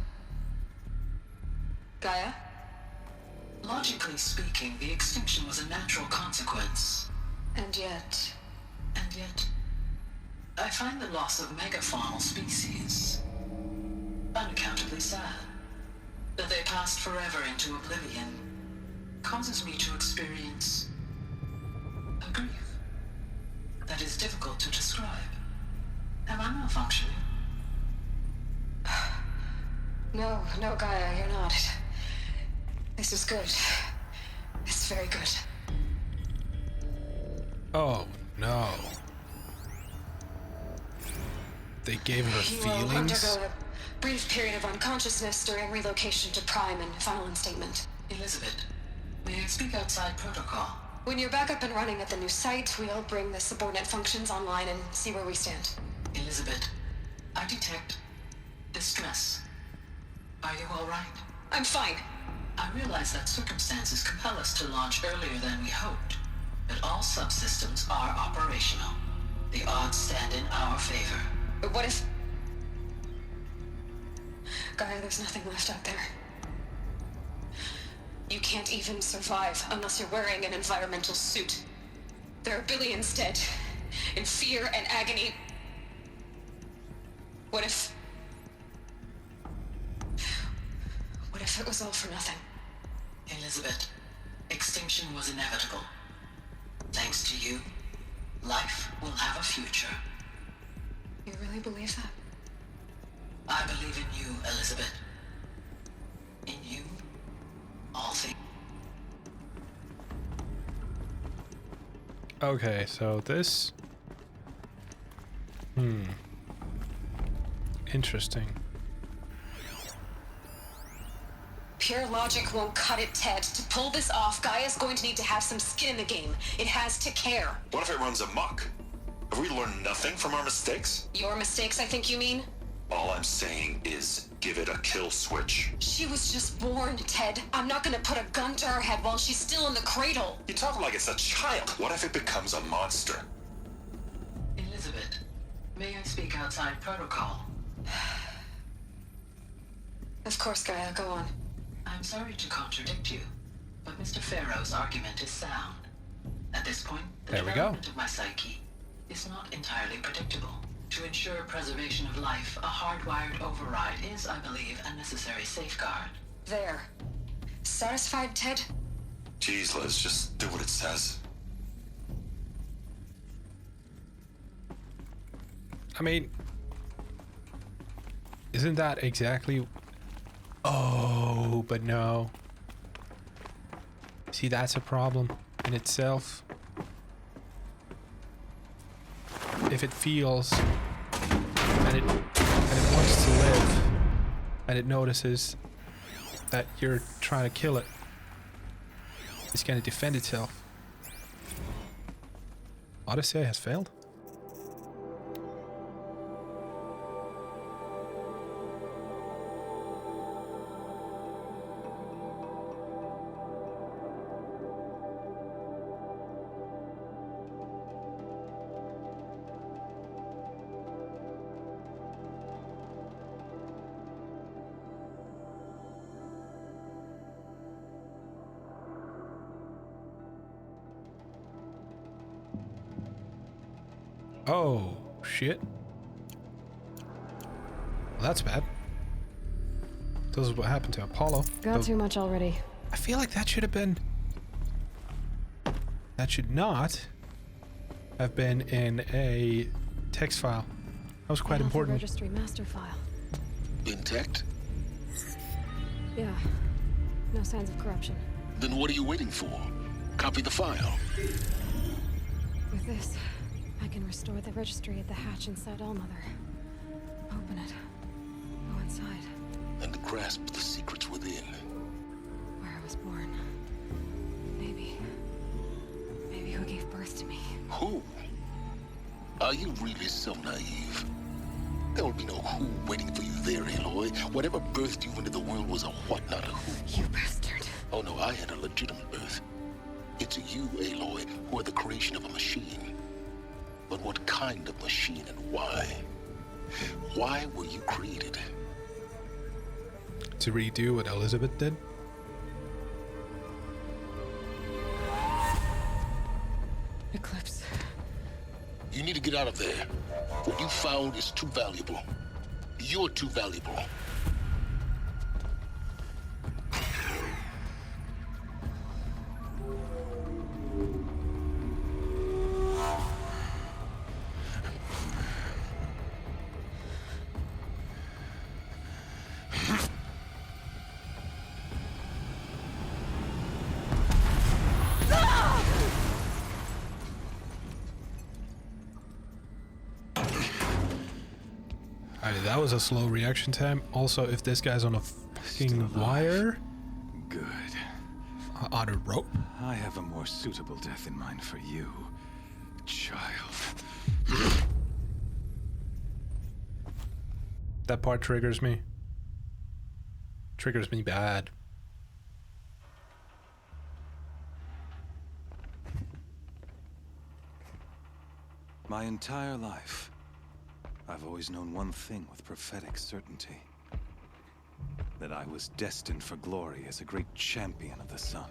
Gaia? Logically speaking, the extinction was a natural consequence. And yet... And yet... I find the loss of megafaunal species unaccountably sad. That they passed forever into oblivion causes me to experience a grief that is difficult to describe. Am I malfunctioning? No, Gaia, you're not. This is good. It's very good. Oh, no. They gave her You will feelings? undergo a brief period of unconsciousness during relocation to Prime and final instatement. Elizabeth, may I speak outside protocol? When you're back up and running at the new site, we'll bring the subordinate functions online and see where we stand. Elizabeth, I detect distress. Are you all right? I'm fine. I realize that circumstances compel us to launch earlier than we hoped, but all subsystems are operational. The odds stand in our favor. But what if... Gaia, there's nothing left out there. You can't even survive unless you're wearing an environmental suit. There are billions dead, in fear and agony. What if it was all for nothing? Elizabeth, extinction was inevitable. Thanks to you, life will have a future. You really believe that? I believe in you, Elizabeth. In you, all things. Okay, so this... Interesting. Pure logic won't cut it, Ted. To pull this off, Gaia's going to need to have some skin in the game. It has to care. What if it runs amok? Have we learned nothing from our mistakes? Your mistakes, I think you mean? All I'm saying is give it a kill switch. She was just born, Ted. I'm not gonna put a gun to her head while she's still in the cradle. You talk like it's a child. What if it becomes a monster? Elizabeth, may I speak outside protocol? Of course, Gaia, go on. I'm sorry to contradict you, but Mr. Farrow's argument is sound. At this point, the development of my psyche is not entirely predictable. To ensure preservation of life, a hardwired override is, I believe, a necessary safeguard. There. Satisfied, Ted? Jeez, Liz, just do what it says. I mean... Isn't that exactly... Oh, but no. See, that's a problem in itself. If it feels and it wants to live and it notices that you're trying to kill it, it's going to defend itself. Odyssey has failed. Oh, shit. Well, that's bad. This is what happened to Apollo. Got too much already. I feel like that should have been... That should not have been in a text file. That was quite important. Registry master file. Intact? Yeah. No signs of corruption. Then what are you waiting for? Copy the file. With this, I can restore the registry at the hatch inside Allmother. Open it. Go inside. And grasp the secrets within. Where I was born. Maybe who gave birth to me. Who? Are you really so naive? There will be no who waiting for you there, Aloy. Whatever birthed you into the world was a what, not a who. You bastard. Oh no, I had a legitimate birth. It's you, Aloy, who are the creation of a machine. But what kind of machine and why? Why were you created? To redo what Elizabeth did? Eclipse. You need to get out of there. What you found is too valuable. You're too valuable. Alright, that was a slow reaction time. Also, if this guy's on a fucking wire... Good. On a rope? I have a more suitable death in mind for you, child. That part triggers me. Triggers me bad. My entire life, I've always known one thing with prophetic certainty. That I was destined for glory as a great champion of the sun.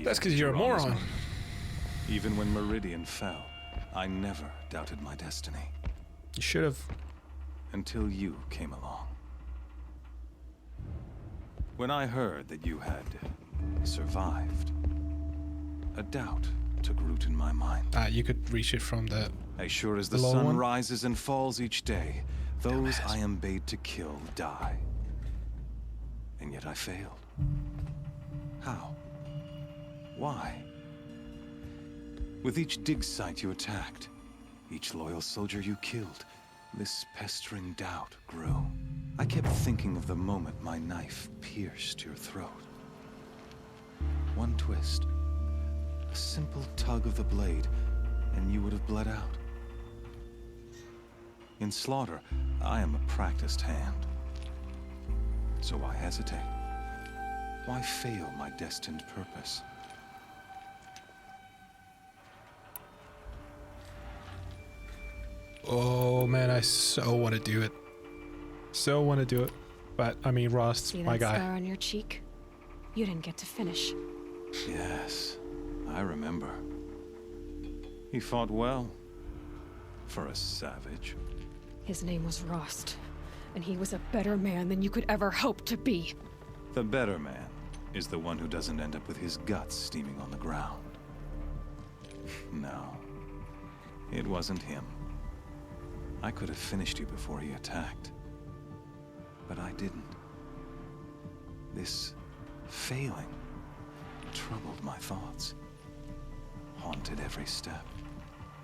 That's because you're a moron. Even when Meridian fell, I never doubted my destiny. You should have. Until you came along. When I heard that you had survived, a doubt took root in my mind. You could reach it from the... As sure as the sun rises and falls each day, those I am bade to kill die. And yet I failed. How? Why? With each dig site you attacked, each loyal soldier you killed, this pestering doubt grew. I kept thinking of the moment my knife pierced your throat. One twist, a simple tug of the blade, and you would have bled out. In slaughter, I am a practiced hand. So why hesitate? Why fail my destined purpose? Oh man, I so want to do it. So want to do it. But, I mean, Ross, my guy. See that scar on your cheek? You didn't get to finish. Yes, I remember. He fought well. For a savage. His name was Rost, and he was a better man than you could ever hope to be. The better man is the one who doesn't end up with his guts steaming on the ground. No, it wasn't him. I could have finished you before he attacked. But I didn't. This failing troubled my thoughts, haunted every step.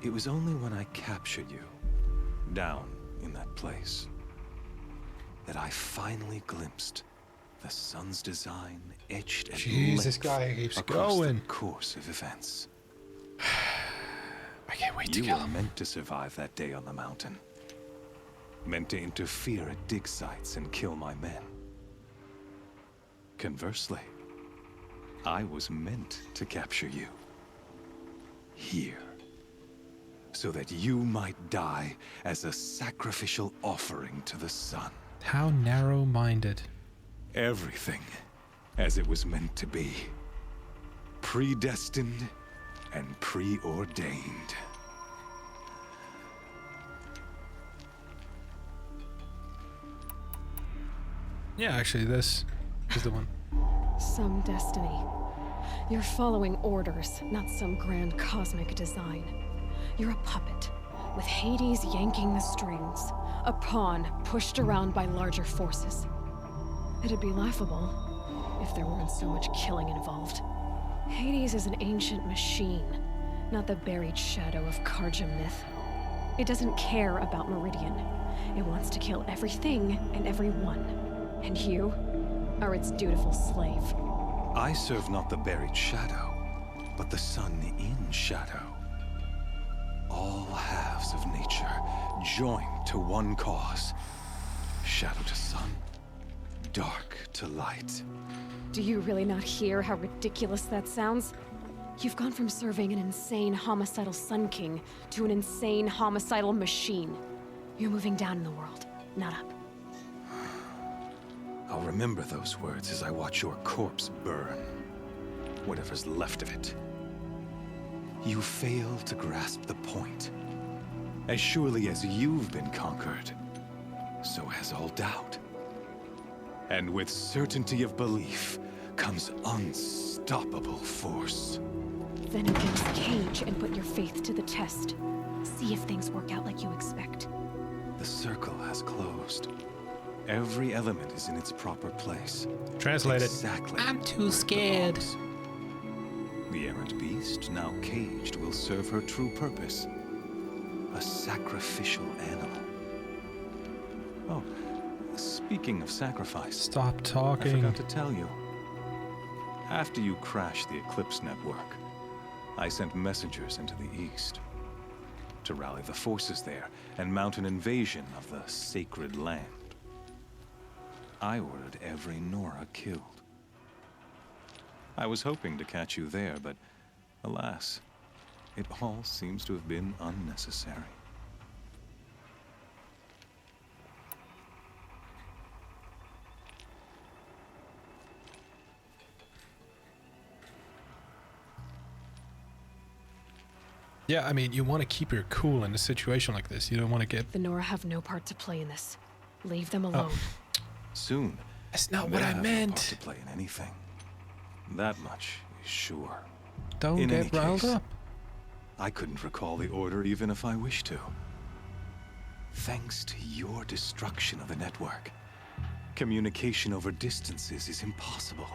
It was only when I captured you, down in that place, that I finally glimpsed the sun's design etched at Jeez, this guy keeps across going. the course of events. I can't wait to you kill were him. meant to survive that day on the mountain. Meant to interfere at dig sites and kill my men. Conversely, I was meant to capture you. Here. So that you might die as a sacrificial offering to the sun. How narrow-minded. Everything as it was meant to be. Predestined and preordained. Yeah, actually, this is the one. Some destiny. You're following orders, not some grand cosmic design. You're a puppet, with Hades yanking the strings, a pawn pushed around by larger forces. It'd be laughable if there weren't so much killing involved. Hades is an ancient machine, not the buried shadow of Karja myth. It doesn't care about Meridian. It wants to kill everything and everyone. And you are its dutiful slave. I serve not the buried shadow, but the sun in shadow. All halves of nature joined to one cause. Shadow to sun, dark to light. Do you really not hear how ridiculous that sounds? You've gone from serving an insane homicidal Sun King to an insane homicidal machine. You're moving down in the world, not up. I'll remember those words as I watch your corpse burn. Whatever's left of it. You fail to grasp the point. As surely as you've been conquered, so has all doubt. And with certainty of belief comes unstoppable force. Then open this cage and put your faith to the test. See if things work out like you expect. The circle has closed. Every element is in its proper place. Translate it. Exactly. I'm too scared. The errant beast, now caged, will serve her true purpose. A sacrificial animal. Oh, speaking of sacrifice. Stop talking. I forgot to tell you. After you crashed the Eclipse network, I sent messengers into the east to rally the forces there and mount an invasion of the sacred land. I ordered every Nora killed. I was hoping to catch you there, but alas, it all seems to have been unnecessary. Yeah, I mean, you want to keep your cool in a situation like this. You don't want to get... The Nora have no part to play in this. Leave them alone. Soon. That's not what I meant. To play in anything. That much is sure. Don't get riled up. I couldn't recall the order even if I wished to. Thanks to your destruction of the network, communication over distances is impossible.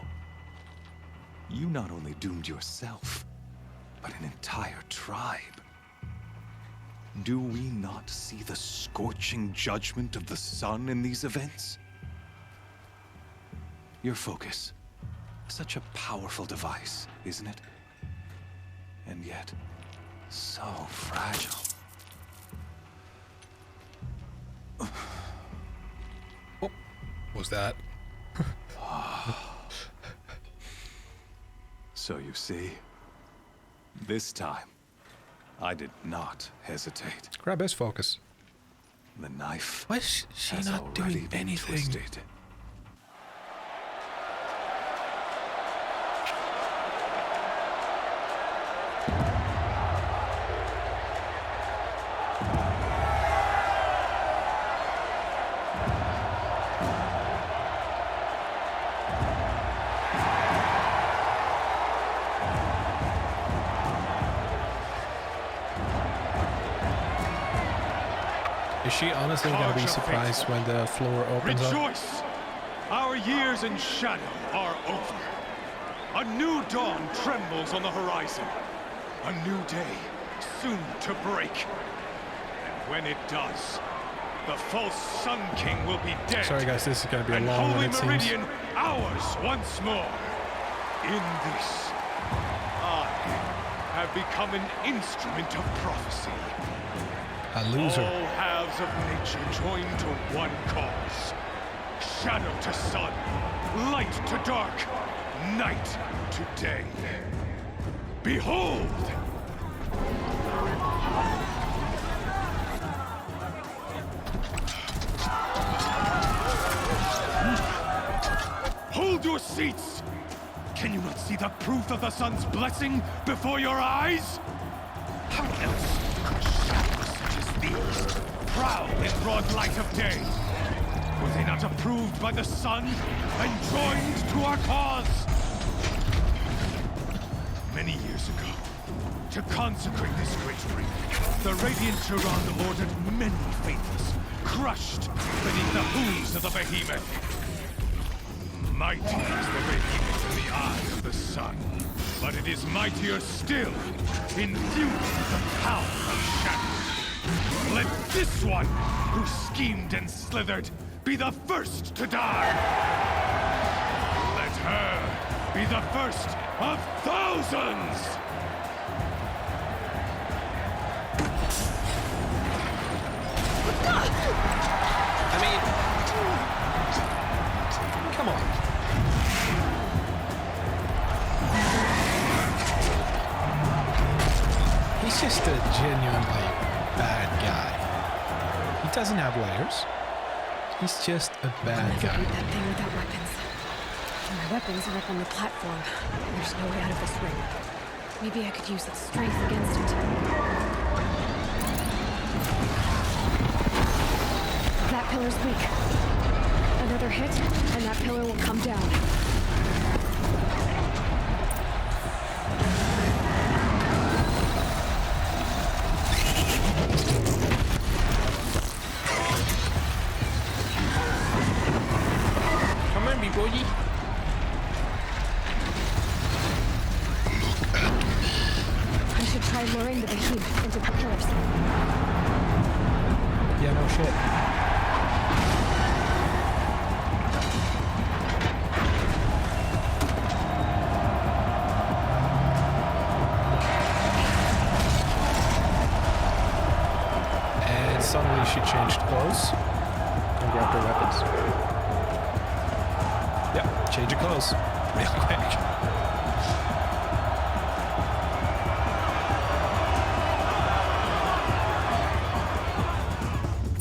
You not only doomed yourself, but an entire tribe. Do we not see the scorching judgment of the sun in these events? Your focus. Such a powerful device, isn't it? And yet, so fragile. What was that? So you see, this time, I did not hesitate. Grab his focus. The knife. Why is she has not already doing been anything? twisted. Is she honestly going to be surprised when the floor opens up? Rejoice! Our years in shadow are over. A new dawn trembles on the horizon. A new day soon to break. And when it does, the false Sun King will be dead. Sorry guys, this is going to be a and long one, Holy it seems. Meridian ours once more. In this, I have become an instrument of prophecy. A loser. All halves of nature joined to one cause. Shadow to sun, light to dark, night to day. Behold! Hold your seats! Can you not see the proof of the sun's blessing before your eyes? How else could shadows such as these prowl in broad light of day? Were they not approved by the sun and joined to our cause? Many years ago, to consecrate this great ring, the Radiant Tyrande ordered many faithless, crushed beneath the hooves of the behemoth. Mighty is the behemoth in the eye of the sun, but it is mightier still, infused with the power of shadow. Let this one, who schemed and slithered, be the first to die. Let her be the first of thousands! I mean, come on. He's just a genuinely bad guy. He doesn't have layers. He's just a bad I'll guy. never beat that thing without weapons. My weapons are up on the platform. There's no way out of this ring. Maybe I could use its strength against it. That pillar's weak. Another hit, and that pillar will come down. Come on, B-boy. I should try luring the behemoth into the pillars. Yeah, no shit. And suddenly she changed clothes and grabbed her weapons. Yep, change your clothes real quick.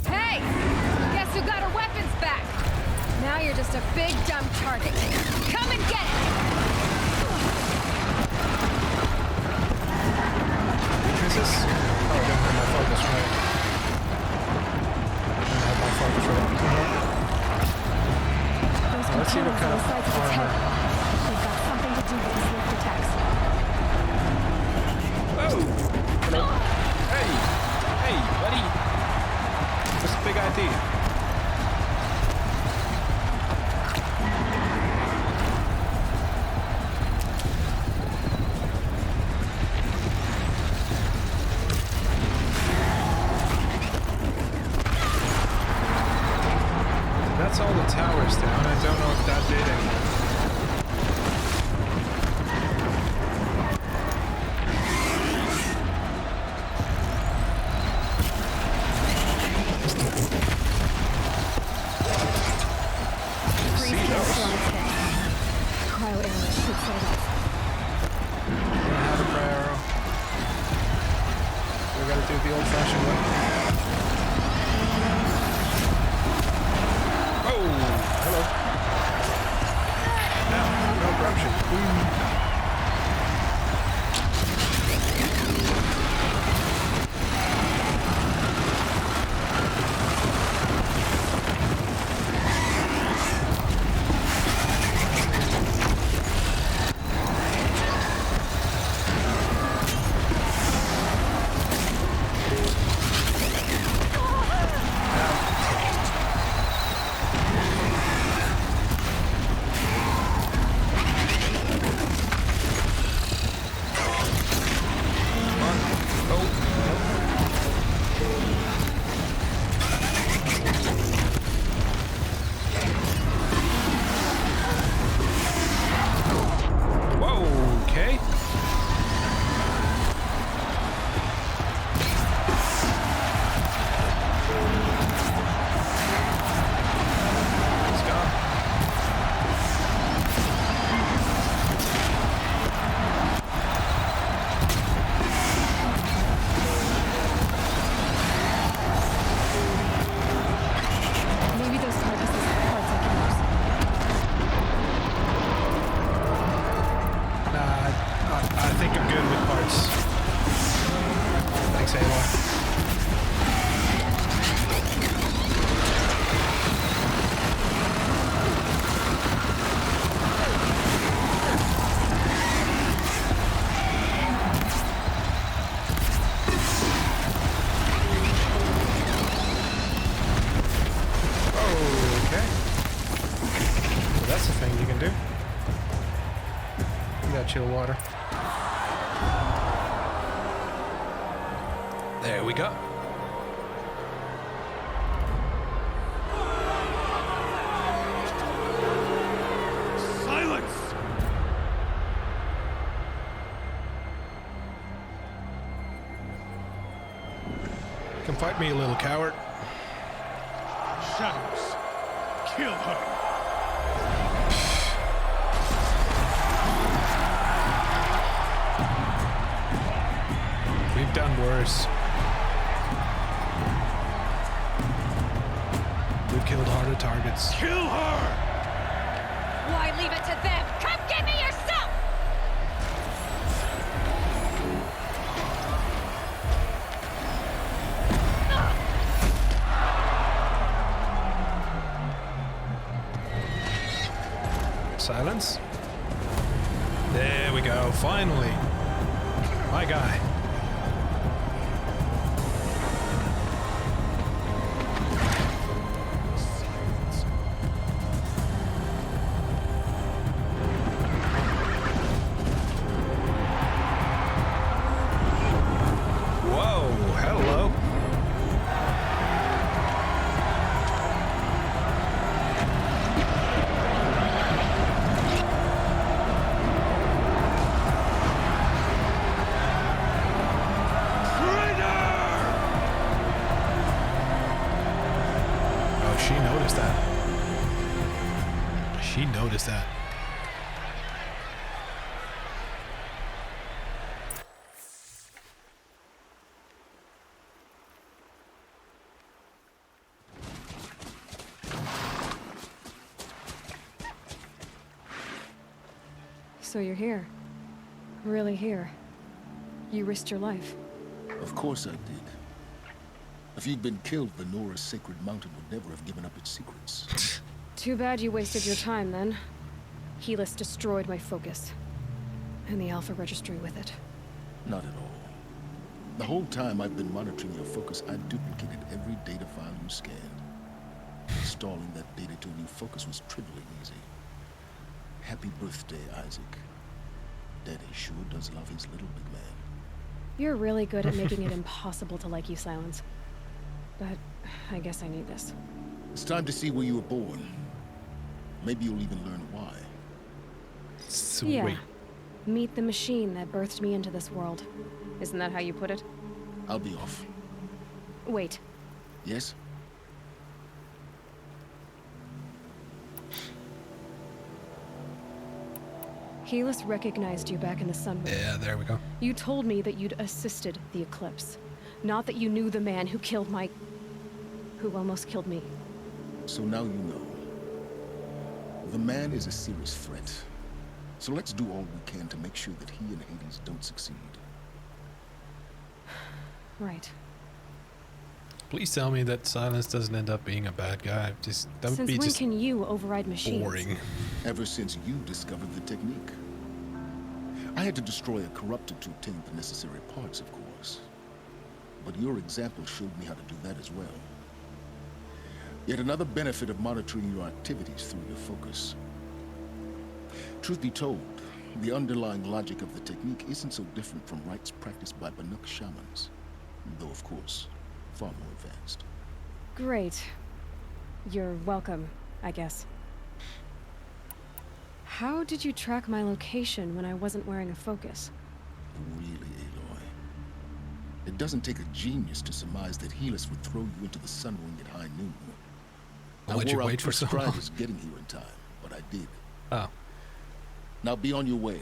Hey! Guess who got her weapons back? Now you're just a big dumb target. Come and get it! Is this? Oh, I don't have my focus right. I don't have my focus right. Those Let's see what kind of components on the sides of its head. armor. They've got something to do with his lift attacks. Whoa! Hello. Hey! Hey, buddy! What's the big idea? That's all the towers down. I don't know if that did anything. Freeze cancer on its head. Cryo arrows should set it off. I don't have a cryo arrow. We gotta do it the old-fashioned way. Oh, hello. No corruption. Whoa, okay. Let's go. Maybe those carcasses have parts I can use. Nah, I think I'm good with parts. Thanks, Aloy. Okay. So that's the thing you can do. You got chill water. There we go. Silence! Come fight me, you little coward. Shadows. Kill her. We've done worse. leave it to them. Come get me yourself! Silence. There we go, finally. My guy. Whoa, hello. Oh, she noticed that. She noticed that. So you're here. Really here. You risked your life. Of course I did. If you'd been killed, the Nora's sacred mountain would never have given up its secrets. Too bad you wasted your time then. Helis destroyed my focus. And the Alpha Registry with it. Not at all. The whole time I've been monitoring your focus, I duplicated every data file you scanned. Installing that data to a new focus was trivially easy. Happy birthday, Isaac. Daddy sure does love his little big man. You're really good at making it impossible to like you, Silence. But I guess I need this. It's time to see where you were born. Maybe you'll even learn why. Sweet. Yeah. Meet the machine that birthed me into this world. Isn't that how you put it? I'll be off. Wait. Yes? Helis recognized you back in the sun. Yeah, there we go. You told me that you'd assisted the eclipse. Not that you knew the man who killed my... who almost killed me. So now you know. The man is a serious threat. So let's do all we can to make sure that he and Hades don't succeed. Right. Please tell me that Silence doesn't end up being a bad guy. Just that would Since be when just can you override machines? boring. Ever since you discovered the technique. I had to destroy a corruptor to obtain the necessary parts, of course. But your example showed me how to do that as well. Yet another benefit of monitoring your activities through your focus. Truth be told, the underlying logic of the technique isn't so different from rites practiced by Banuk shamans. Though, of course, far more advanced. Great. You're welcome, I guess. How did you track my location when I wasn't wearing a focus? Really, Aloy? It doesn't take a genius to surmise that Helis would throw you into the sun ring at high noon. Why'd you wait for so long? I was getting here in time, but I did. Oh. Now be on your way.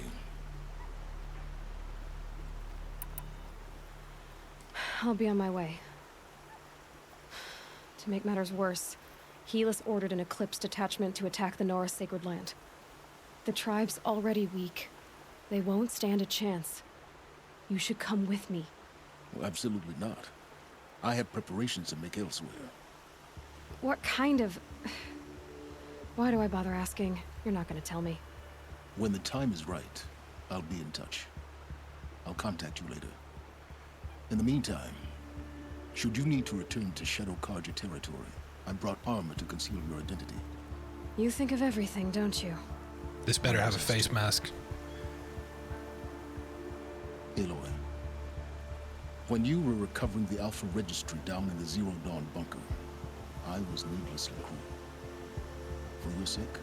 I'll be on my way. To make matters worse, Helis ordered an Eclipse detachment to attack the Nora Sacred Land. The tribe's already weak. They won't stand a chance. You should come with me. Well, absolutely not. I have preparations to make elsewhere. What kind of... Why do I bother asking? You're not gonna tell me. When the time is right, I'll be in touch. I'll contact you later. In the meantime, should you need to return to Shadow Karja territory, I brought armor to conceal your identity. You think of everything, don't you? This better have a face mask. Aloy, when you were recovering the Alpha Registry down in the Zero Dawn bunker, I was needlessly cruel. For your sake,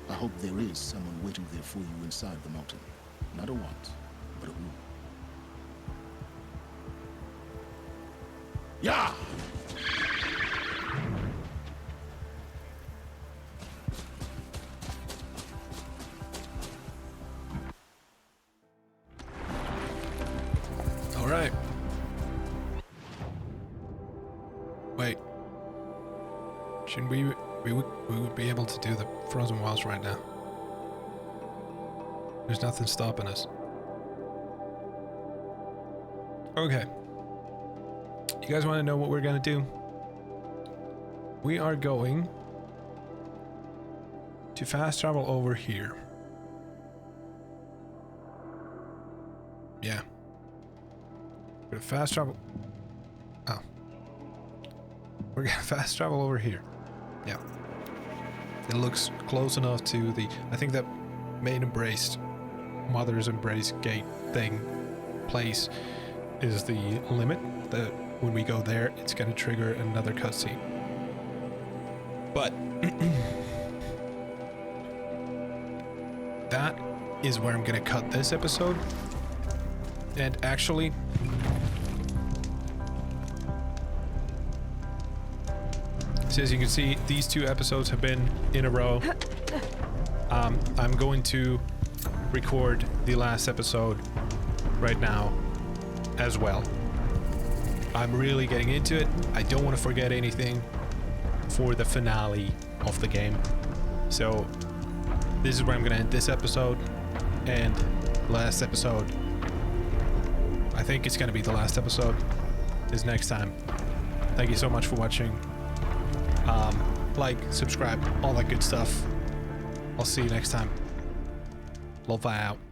I hope there is someone waiting there for you inside the mountain. Not a want, but a who. Yeah! All right. Wait. Shouldn't we would be able to do the frozen wilds right now? There's nothing stopping us. Okay. You guys want to know what we're going to do? We are going to fast travel over here. Yeah. We're going to fast travel. Oh. We're going to fast travel over here. Yeah. It looks close enough to the... I think that main embraced Mother's Embrace gate thing place is the limit. That when we go there, it's going to trigger another cutscene. But that is where I'm going to cut this episode. And actually, so as you can see, these 2 episodes have been in a row. I'm going to record the last episode right now as well. I'm really getting into it. I don't want to forget anything for the finale of the game. So this is where I'm going to end this episode, and last episode, I think it's going to be the last episode, is next time. Thank you so much for watching. Like, subscribe, all that good stuff. I'll see you next time. LowFigh out.